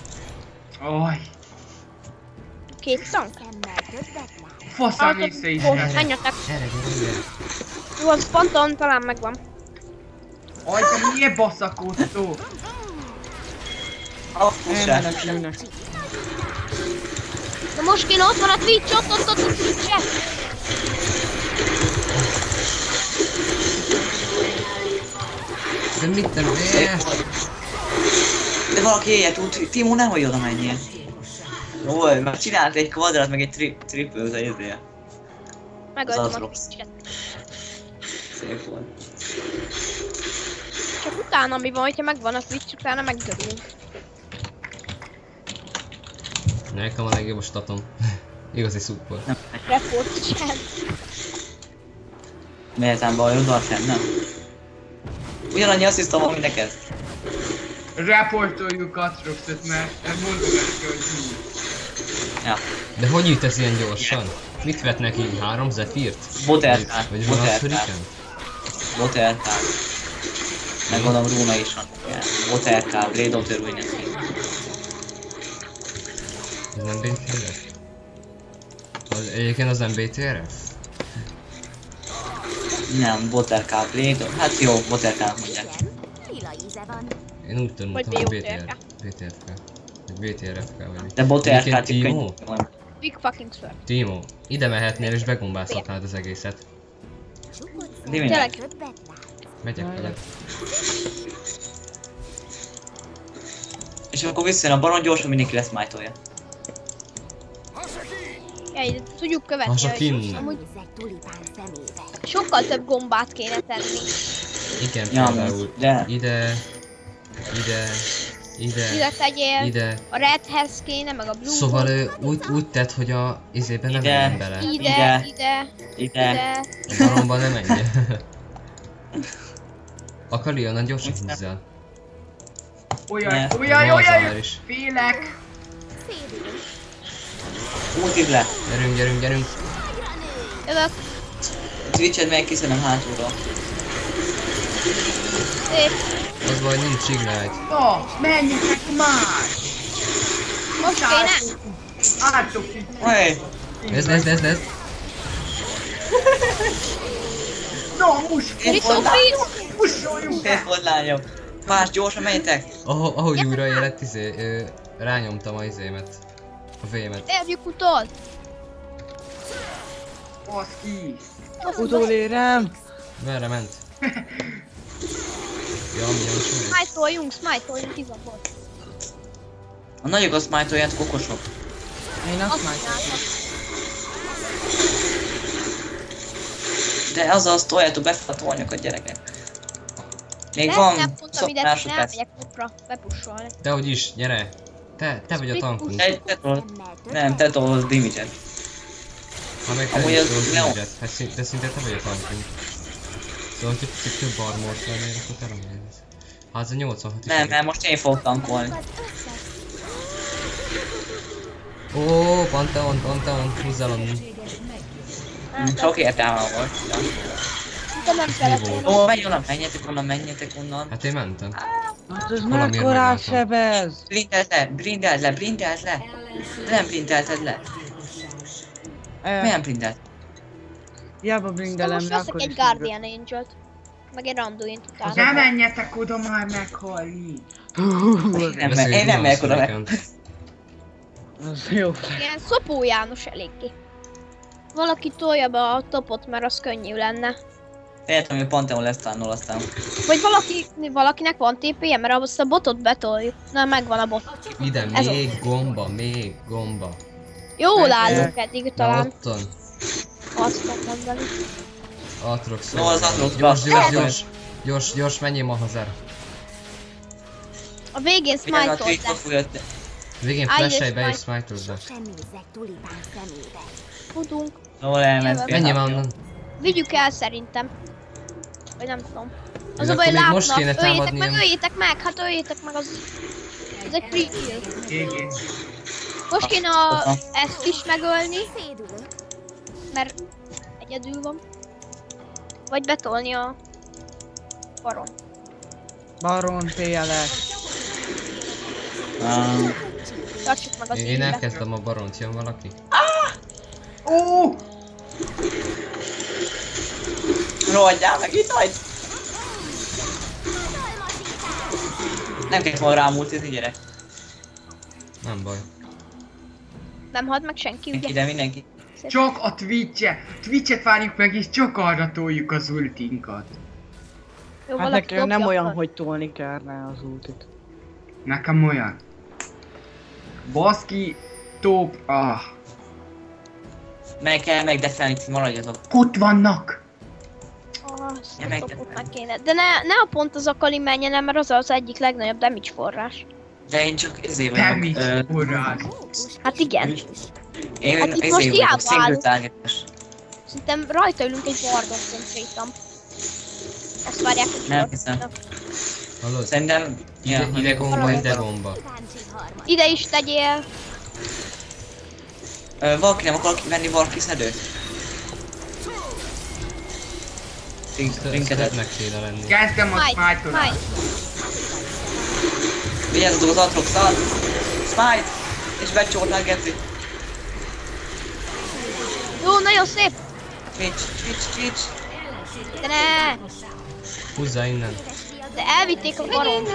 C: Aj,
A: Két tank.
F: Szemmel többet lát.
C: faszán vissza is
A: Ó,
C: jön.
A: menjetek.
D: Gyere, gyere, gyere.
A: Jó, az Panton talán megvan.
C: Aj, de miért baszakodtó?
B: Ah, puszrát.
E: Elmenekülnek.
A: Na most kéne, ott van a Twitch, ott a Twitch-e.
D: De mit nem ért?
B: De valaki élje tud, Timo nehogy oda menjél. Jó, már csinált egy kvadrát, meg egy triple az izéje.
A: Megöltem
B: Az
A: a
B: Atrox.
A: Twitch-et.
B: Szép volt.
A: Csak utána mi van, hogyha megvan a Twitch, utána megdörülünk.
D: Nekem a legjobb a statom. Igazi support.
A: Report sem.
B: Méltán bajod van sem, nem? Ugyanannyi asszisztom van, mint neked.
C: Reportoljuk Atroxot, mert nem mondogatja, hogy hú.
B: Ja.
D: De hogy jut ez ilyen gyorsan? Mit vett neki? 3 Zephyrt?
B: Boterkát,
D: Vagy van az
B: boterkát.
D: Hurricane?
B: Boterkát. Meg gondolom Rúna is van. Boterkát, Blade of the Ruinous King.
D: Ez nem BTRF? Egyébként az nem BTRF?
B: Nem, Boterkát, Blade of... Hát jó, Boterkát mondják.
F: Igen, lila íze van.
D: Én úgy tanultam,
A: Vagy
D: hogy
A: BTRF.
D: BTRF. Vagy BTRF kell vagy.
B: De Boterkát
D: Egyébként
B: itt
D: Timo?
B: könnyű van.
A: Big fucking sword.
D: Timo, ide mehetnél és begombázhatnád az egészet.
B: Diminek.
A: Tényleg.
F: Többet lát.
D: Megyek veled.
B: És akkor visszajön a baron, gyorsan mindenki lesz májtolja.
A: Ja, ide tudjuk követni.
D: Hasakin.
A: Amúgy
F: Nézzek tulipán szemébe.
A: sokkal több gombát kéne tenni.
D: Igen,
B: Ja,
D: például
B: de-
D: ide, ide,
A: Ide
D: ide,
A: tegyél,
D: ide.
A: a redhez kéne, meg a blue.
D: Szóval úgy tett, hogy a izében nem
B: Ide.
D: menjen bele.
A: Ide,
B: Ide.
A: ide,
B: Ide.
A: ide.
D: A baromba nem menj. Akari, onnan gyorsan húzzál.
C: Olyan,
B: Ne.
C: olyan,
D: Van az már
C: olyan,
D: is.
C: félek.
F: Szédülünk.
B: Ultid le.
D: Gyerünk, gyerünk, gyerünk.
A: Jövök,
B: Twitch-ed meg kiszedem hátulról.
A: szép.
D: Az baj, nincs ignite.
C: Na, menjetek már!
A: Most kéne?
C: Álltok itt.
B: Oj!
D: Ez.
C: Na, most
A: Rizó, freeze!
C: pussoljunk
B: Szép
C: el!
B: volt lányok. Más, gyorsan menjetek!
D: Ahogy újraélett, rányomtam a izémet. A V-met.
A: Érjük utol!
C: Baszki!
E: Utolérem!
D: Merre ment? Ja, milyen súly.
A: Smite-oljunk, izabot.
B: A nagyokat smite-oljátok, okosok.
E: Én azt
A: Azt
E: már.
A: csináltam.
B: De azzal toljátok befelé a tornyokat, gyerekek. Még
A: Nem,
B: van
A: nem mondtam
B: szok
A: ide, nem
B: másodperc.
A: megyek topra, bepussolni.
D: Tehogy is, gyere. Te vagy a tankunk.
B: Te tolod. Nem, te tolod a damage-et.
D: Ha meg te
B: Amúgy
D: is
B: az
D: tudod
B: nem.
D: damage-et. Hát de szinte te vagy a tankunk. Szóval, hogy picit több armort lennél, akkor te remélsz. Hát ez a 86 is.
B: Nem, nem, most én fogok tankolni.
D: Ó, Pantheon, húzzál onnan.
B: Sok értelme volt. Ja.
A: De nem kellett volna.
B: Ó, menjetek onnan.
D: Hát én mentem.
E: Hát ez
D: Valamiért
E: mekkorát
D: megálltam.
E: sebez!
B: Brindeld le. Nem brindelted le. Milyen brindelt?
E: Hiába
A: De
E: brindelem
A: most
E: le,
A: veszek
E: akkor
A: egy
E: is
A: Guardian Angel-t. Meg egy Randuin utána.
C: Ne menjetek oda már meghalni!
B: Én nem megyek oda meg.
E: Az jó.
A: Ilyen Szopó János eléggé. Valaki tolja be a topot, mert az könnyű lenne.
B: Értem, hogy Pantheon lesz tannol aztán.
A: Vagy valakinek van TP-je, mert azt a botot betoljuk. Na, megvan a bot.
D: Ide,
A: Ez
D: még gomba.
A: Jól állunk eddig
D: Na
A: talán.
D: ottan.
A: Azt tudom mondani.
D: Atrox.
B: No, az Atrox.
D: Gyors, menjél ma hazára.
A: A végén
B: Vigyázz, a
A: smite-old
B: Twitch
A: le.
B: fogja.
D: Végén
A: Állj,
D: flash-elj be és
A: és
D: smite-old be.
F: Sosem nézzek tulipán szemébe.
A: Tudunk.
B: Jól elment.
D: Menjél már onnan.
A: Vigyük el szerintem. Vagy nem tudom. Az
D: Jó,
A: a baj,
D: akkor még most
A: látnak.
D: kéne támadni ilyen-
A: Öljétek meg, hát öljétek meg az... Ez egy free kill.
C: GG.
A: Most kéne ezt is megölni,
F: Szédülünk.
A: mert egyedül van. Vagy betolni a baron.
E: Baron PLS.
A: Tartsuk meg az
D: Én
A: ízbe.
D: elkezdem a baront, jön valaki?
C: Ó!
B: Rohadjál meg, itt vagy! Nem kellett volna rám ultizni, gyerek.
D: Nem baj.
A: Nem had meg senki, ugye?
B: Ide mindenki.
C: Csak a Twitch-et várjuk meg, és csak arra toljuk az ultinkat.
A: Jó,
E: Hát
A: valaki
E: nekem nem
A: dobja
E: olyan,
A: akkor.
E: hogy tolni kellene az ultit.
C: Nekem olyan. Baszki, top,
B: Meg kell megdefelni, maradjatok.
C: Ott vannak!
A: Azt
B: Ja,
A: a
B: meg-
A: topot meg kéne. De ne a pont az Akali menjen el, mert az az egyik legnagyobb damage forrás.
B: De én csak ezért vagyok.
C: Damage forrás.
A: Hát igen.
B: Én
A: Hát itt
B: ezért
A: most
B: vagyok,
A: hiába
B: single
A: állunk.
B: targetes.
A: Szerintem rajta ülünk egy bardon konkrétan. Azt várják, hogy
B: Nem
A: fordulnak.
D: Hallod?
B: Szerintem... Ja,
D: Ide gomba, ide gomba.
F: Kíváncsi harmad.
A: Ide is tegyél.
B: Valaki nem akar venni valaki szedőt? Trinketet.
D: Meg kéne lenni.
C: Kezdem a
A: Smite,
C: smite-olást.
A: smite.
B: Vigyázzatok az Atrox-szal! Smite! És becsórnál Geci.
A: Jó, nagyon szép.
B: Twitch.
A: De ne.
D: Húzzá innen.
A: De elvitték a baront.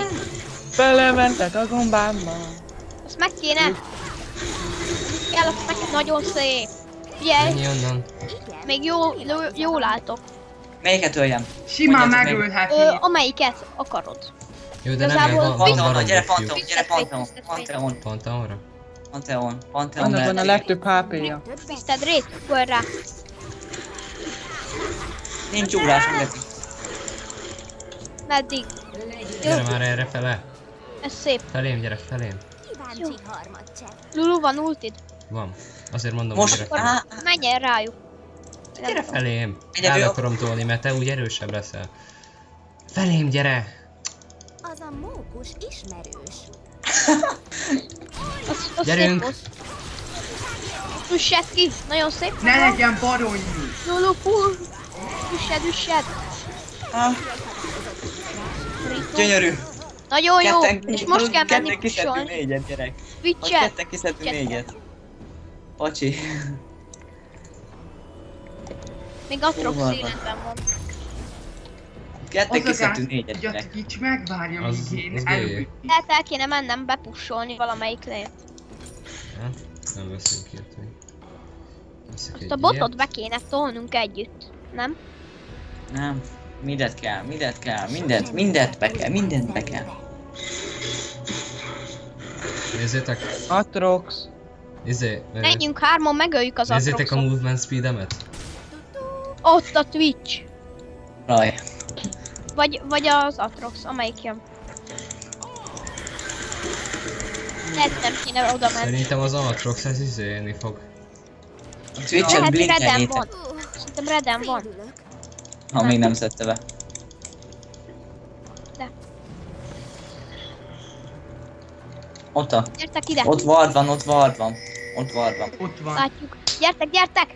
E: Belementek a gombámba.
A: Azt meg kéne. kell, azt neked nagyon szép. Ugye,
D: Menj onnan.
F: Igen.
A: még jól álltok.
B: Melyiket öljem?
C: Simán
B: Mondjátok meg.
C: megölhetné.
A: Amelyiket akarod.
D: Jó, de nem
A: Igazából
D: kell, van
B: Pantheon, gyere
D: baromba
B: Pantheon,
D: fiú.
B: gyere Pantheon, Pantheon,
D: Pantheonra?
B: Pantheon
E: Annak van a
B: lehet.
E: legtöbb HP-ja.
F: Többet
A: Tiszted rét, akkor rá.
B: Nincs ugrás, mindenki.
A: Meddig? Jó,
D: Gyere már erre fele.
A: ez szép.
D: Felém, gyere, felém.
F: kíváncsi harmadcsepp.
A: Lulu, van ultid?
D: Van. Azért mondom, hogy
B: Most,
D: gyere felém.
A: Menj el rájuk.
B: gyere fel.
D: Felém.
B: Egyedül-
D: El akarom tolni, mert te úgy erősebb leszel. Felém, gyere!
F: Az a mókus ismerős.
A: Az
D: Gyerünk.
A: szép volt. Üssed ki, nagyon szép.
C: Ne legyen baronyú.
A: Lulu, fú. Üssed.
B: Ah,
A: Rito.
B: gyönyörű.
A: Nagyon jó,
B: Ketten,
A: és most kell menni
B: ketten kiszedtünk
A: pusolni.
B: négyet, gyerek. Most
A: Twitch-et.
B: ketten kiszedtünk
A: Ketten.
B: négyet. Pacsi.
A: Még Atrox
B: Hol van?
A: életben van.
B: Ketten
C: Az a gáz,
B: kiszedtünk négyet,
C: hogy a
B: gyerek.
C: Twitch megvárja,
D: Az-
C: míg én
D: az
C: előbb.
A: Tehát el kéne mennem bepussolni valamelyik lét.
D: Hát, nem veszünk ilyet még. Veszek
A: Azt
D: egy
A: a botot
D: ilyet.
A: be kéne tolnunk együtt, nem?
B: Nem. Mindent kell, mindent be kell, mindent be kell.
D: Nézzétek,
E: Atrox.
A: Menjünk hárman, megöljük az
D: nézzétek a
A: Atroxot.
D: movement speedemet.
A: Ott a Twitch.
B: Raj.
A: Vagy az Atrox, amelyik jön. Lehet nem kéne oda menni.
D: Szerintem az Aatrox ez izélni fog.
B: A Twitch-et
A: Hát Redem
B: blinkeljétek,
A: van. Szerintem Redem van.
F: Félülök.
B: ha még nem szedte be.
A: De.
B: Ott a...
A: Gyertek ide.
B: Ott ward van, ott ward van. Ott ward van.
C: Ott van.
A: Látjuk. Gyertek!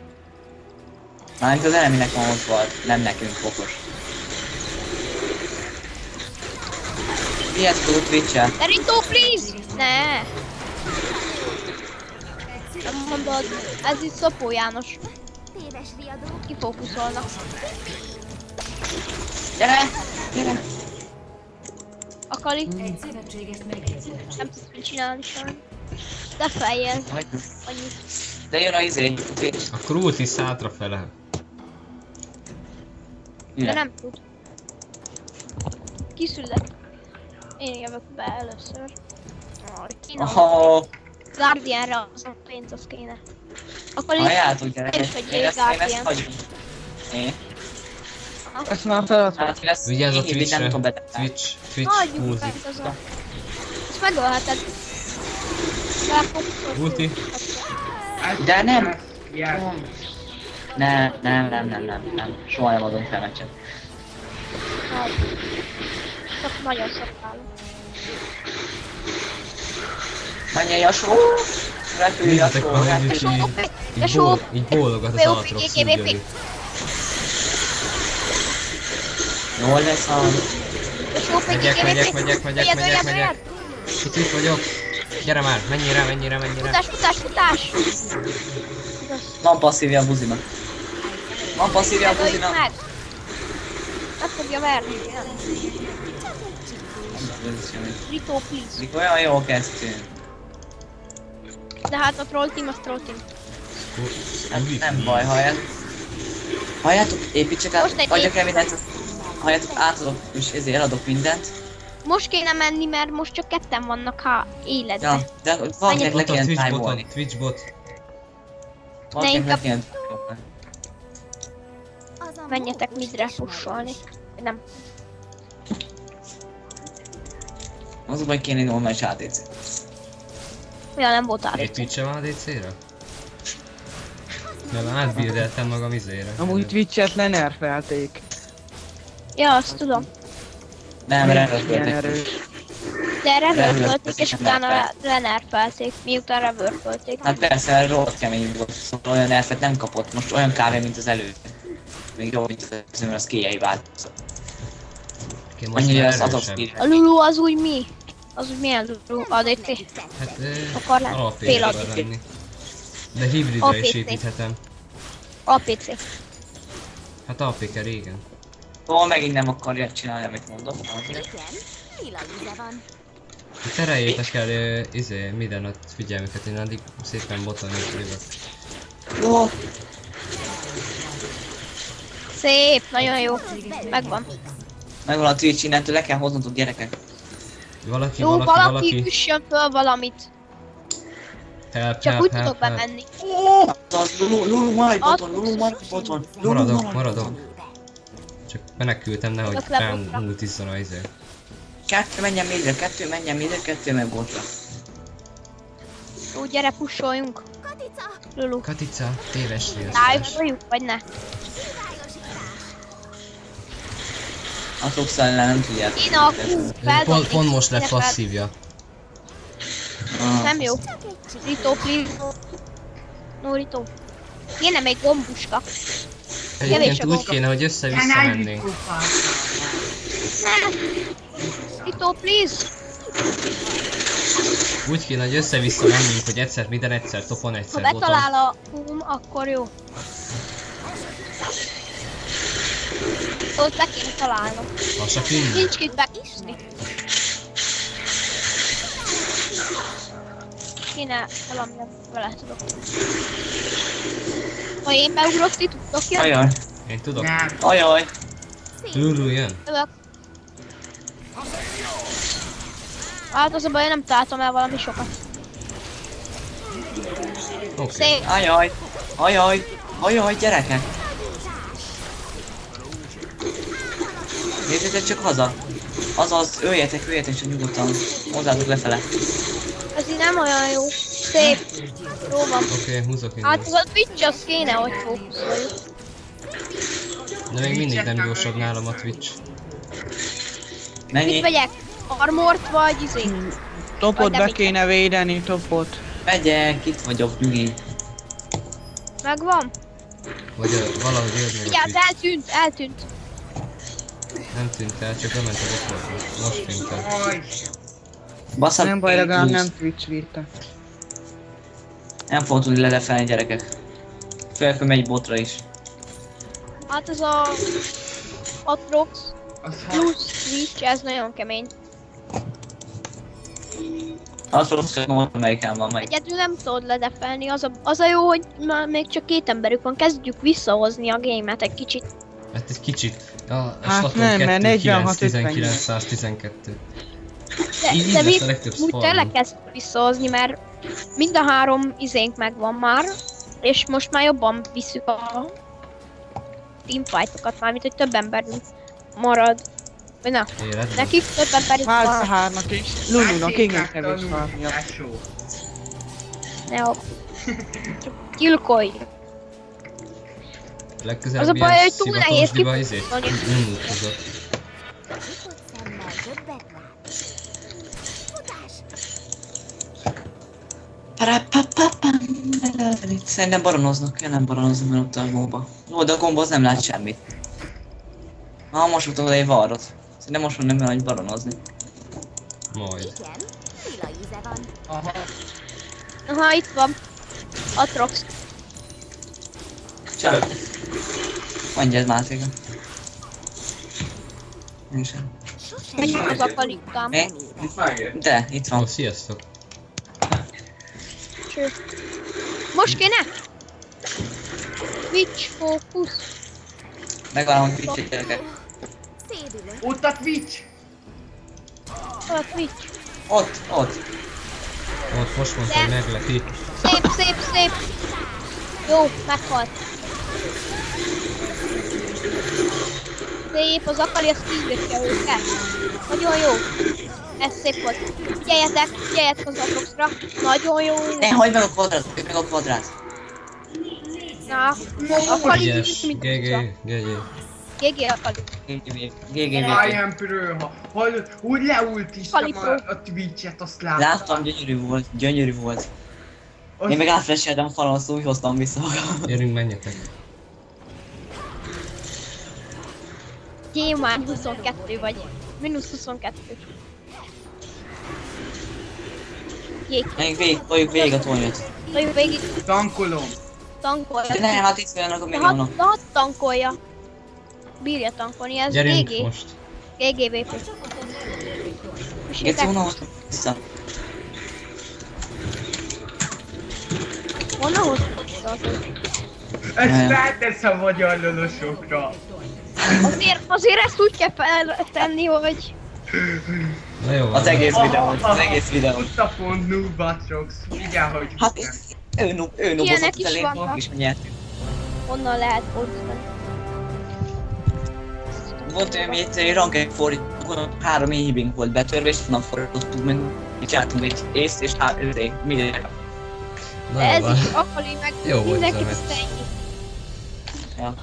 B: Mármint az eneminek van ott ward, nem nekünk fokos. Ilyet tudod Twitch-el.
A: Rito, please! Ne! Nem mondod, ez itt Szopó János.
F: Téves riadó.
A: Kifókuszolnak.
B: Gyere! Gyere!
A: Akali. Nem tudsz mit csinálni sajnos. De feljel.
B: Hagyjuk.
A: Annyit.
B: De jön a izé, Twitch.
D: Akkor ult is hátrafele.
A: De
B: Ide.
A: nem tud. Kiszület. Én jövök be először. Kéne
B: Oh,
A: Guardianra az a pénz, az kéne. Akali.
B: halljátok gyerek.
A: És hogy
B: Én ezt
A: Guardian.
B: hagyom. Én?
E: Ezt már feladva.
B: Hát lesz.
D: Vigyázz a
B: én hívni nem tudom
D: Twitch-re.
B: betenni.
D: Twitch
A: Hagyjuk
D: húzik.
A: meg az a... Ezt megölheted. Belefókuszolsz.
D: Ulti.
B: De nem.
C: Ja.
B: Nem. Soha nem adom fel meccset.
A: Csak nagyon szakálom.
B: Menjen Jasó! Repülj
D: Nézzetek
B: Jasó,
D: már,
B: repülj!
D: hogy
A: Jasó!
D: így bólogat az
A: VOP,
D: Aatrox
A: GGVP.
D: úgy
B: Jól lesz a...
D: Megyek. Itt vagyok. Gyere már, menjél rá.
A: Futás!
B: Van passzívja a buzinak. Van passzívja a
A: Öljük
B: buzinak.
A: meg! Meg fogja verni, nem? Rito, please.
B: Mikor olyan jól kezdtünk.
A: De hát a troll team, az troll team.
B: Hát nem baj, halljátok, építsek
A: Most
B: át,
A: egy
B: adjak el mindent. Halljátok, átadok, és ezért eladok mindent.
A: Most kéne menni, mert most csak ketten vannak, ha életben.
B: Ja, de valakinek le
D: Ott a
B: kéne
D: Twitch
B: tájbolni.
D: boton, Twitch bot.
B: Valakinek le
A: inkább-
B: kéne tájbolni.
F: Az a
A: Menjetek
F: mókus
A: midre
F: ismerős.
A: pusolni. Nem.
B: Az a baj, kéne egy normális ADC.
A: Olyan nem volt át.
D: Egy Twitch-e van a DC-re? Nem, átbildeltem magam izére.
E: Amúgy Twitch-et lenerfelték.
A: Ja, azt tudom.
B: Nem,
E: Ilyen
B: rendben.
E: erős.
A: De reverfölték,
B: Reverfölték,
A: és
B: nem
A: utána
B: nerfelt.
A: lenerfelték, miután reverfölték.
B: Hát persze, mert rohadt kemény volt, szóval olyan elfet nem kapott, most olyan kávé, mint az előtt. Még jobb, mint az előző, mert az kéjei változott.
D: Ki most
B: Annyira
D: már
B: az adott
D: erősebb.
B: írja.
A: A Lulu az úgy mi? Az úgy milyen Lulu? ADC?
D: Hát
A: Akar lenni?
D: alapé
A: Fél
D: akar
A: ADC.
D: lenni. De hibridre
A: APC.
D: is építhetem.
A: APC.
D: Hát APK régen.
B: Szóval megint nem akarja csinálni, amit mondott.
F: Igen, lila íze van.
D: Tereljétek el minden a figyelmüket, én addig szépen boton jövök.
B: Jó.
A: Szép, nagyon jó. Megvan.
B: Megvan a Twitch, innentől le kell hoznod gyerekek.
A: Jó, valaki üssön föl valamit. Csak úgy tudok bemenni.
B: Az Lulu maradj boton,
D: Maradok. Csak menekültem, nehogy
A: Csak lebukra.
D: felmultizzon a izé.
B: Kettő menjen midre, kettő meg botra.
A: Jó, gyere, pusholjunk.
F: Katica,
A: Lulu.
D: Katica, téves riasztás.
A: Tájoljuk, vagy ne?
B: A Trox ellen nem tudják.
A: Én a Q feldobni.
D: Pont most lett
A: Ne fel-
D: passzívja.
A: Nem jó. Rito, please. No, Rito. Kéne még gombuska.
D: Egyébként
A: a
D: úgy
A: gomba.
D: kéne, hogy össze-vissza mennénk.
A: Ne. Rito, please.
D: Úgy kéne, hogy össze-vissza menjünk, hogy egyszer minden, egyszer topon,
A: Ha
D: egyszer boton.
A: betalál a hum, akkor jó. Ott be kéne találnom.
D: Lassak innen.
A: Nincs kit bekiszni. Kéne valamilyen vele tudok. Ha én beugrok, ti tudtok jönni?
B: Ajaj,
D: Én tudok.
C: Nem.
B: ajaj.
D: Lulu jön.
A: Jövök. Hát az a baj, én nem találtam el valami sokat.
D: Oké.
A: Szép.
B: Ajaj, gyerekek. Nézzétek csak haza. Azaz, öljetek csak nyugodtan. Hozzátok lefele.
A: Ez így nem olyan jó. Szép. Jó van.
D: Oké, húzok
A: Hát
D: innen.
A: az a Twitch az kéne, hogy fókuszoljuk.
D: De még mindig nem gyorsabb nálam a Twitch.
A: Mit
B: Mennyi?
A: vegyek? Armort vagy izé?
E: Topot
A: Vagy
E: be
A: nem
E: kéne védeni, topot.
B: Megyek, itt vagyok, nyugi.
A: Megvan?
D: Vagy valahogy öld meg a
A: Vigyázz,
D: Twitch.
A: eltűnt.
D: Nem tűnt el, csak bement a botrokba. Most tűnt el.
C: Aj,
B: Basszak,
E: Nem baj, legalább nem Twitch védte.
B: Nem fogom tudni lefelni gyerekek. Főleg, hogy megy botra is.
A: Hát ez a Atrox
C: az
A: plusz Twitch, ez nagyon kemény.
B: Azt rossz, hogy melyiken van meg.
A: Egyedül nem tudod ledefelni, az a jó, hogy már még csak 2 emberük van, kezdjük visszahozni a gémet egy kicsit.
D: Hát egy kicsit. A
E: Hát
D: staton
E: nem, mert 46,
D: 19, 112.
A: De
D: Így
A: mi
D: lesz a legtöbb
A: úgy
D: spawn.
A: tényleg kezdjük visszahozni, mert mind a 3 izénk megvan már, és most már jobban visszük a teamfightokat, mármint hogy több emberünk marad. Vagy na,
D: Életben.
A: nekik több emberünk
E: Ház
A: marad.
E: hárnak is. Lulunak igen kevés farmja.
C: Tesó.
A: Ne, csak gyilkolj.
D: Legközelebb
A: Az a baj,
D: ilyen
A: hogy túl nehéz
D: szivatosdiba izét
A: kifutni.
D: nem utazok.
F: nyitott szemmel többet lát. Futás!
B: Szerintem baronoznak, kell nem baronoznak, mert ott a gomba. Jó, de a gomba az nem lát semmit. Most mutatod egy varrot. Szerintem most már nem kell, hogy baronozni.
D: Majd.
F: Igen, lila íze van.
C: Aha.
A: Aha, itt van. Atrox.
B: Csak. Mondja ez Mátéka. Én sem.
A: Megyünk az akalikám.
B: Mi? De, itt
D: Ó,
B: van.
D: sziasztok.
A: Cső. Most kéne? Twitch fókusz.
B: Megvárom, hogy Twitch-et gyerekek.
F: Szédülünk.
C: Ott a Twitch!
A: Hol a Twitch?
B: Ott.
D: Ott most mondta, hogy meglepi.
A: Szép. Jó, meghalt. Szép, az akari, azt kiüldökje őket. Nagyon jó. Ez szép volt. Figyeljetek az Atroxra. Nagyon jó.
B: Ne, hagyd meg a kvadrát, hagyd meg a kvadrát.
A: Na, akari,
D: Ügyes.
A: mint
D: GG.
A: GG akari.
B: GG.
C: I am pro. Hallod? Úgy leultiztam
A: Kalipro.
C: a Twitch-et, azt láttam.
B: Láttam, gyönyörű volt. Én meg átfresseltem a falon, azt úgy hoztam vissza magam.
D: Gyerünk, menjetek.
A: Már 22 vagy. Minusz 22. Jég.
B: Toljuk végig a tornyot.
A: Toljuk végig.
C: Tankolom.
A: Tankolja.
B: De nem, hát itt vannak a még
A: De
B: vannak.
A: hat tankolja. Bírja tankolni, ez
D: Gyerünk
A: GG.
D: most.
A: GG VP.
B: Geci, honnan hoztad vissza?
A: Honnan hoztad vissza az?
C: Ezt rátesz a magyar lolosokra.
A: Azért ezt úgy kell feltenni, hogy...
D: Na jó van.
B: Az egész videót, az egész videót.
C: Ott a pont noob Atrox. Vigyál, hogy...
B: Hát ő nobozott
A: Ilyenek is
B: elég,
A: vannak.
B: és nyertünk.
A: Honnan lehet osztani.
B: Volt olyan, hogy egy rank 1 fordítókon 3 éhibink volt betörve, és onnan fordítottuk meg, így csináltunk egy észt, és milliárd.
D: Na
A: De
D: jó
A: ez
D: van.
A: is akali meg
D: Jó volt
A: mindenki
D: ez a
A: tisztelni.
B: Ja.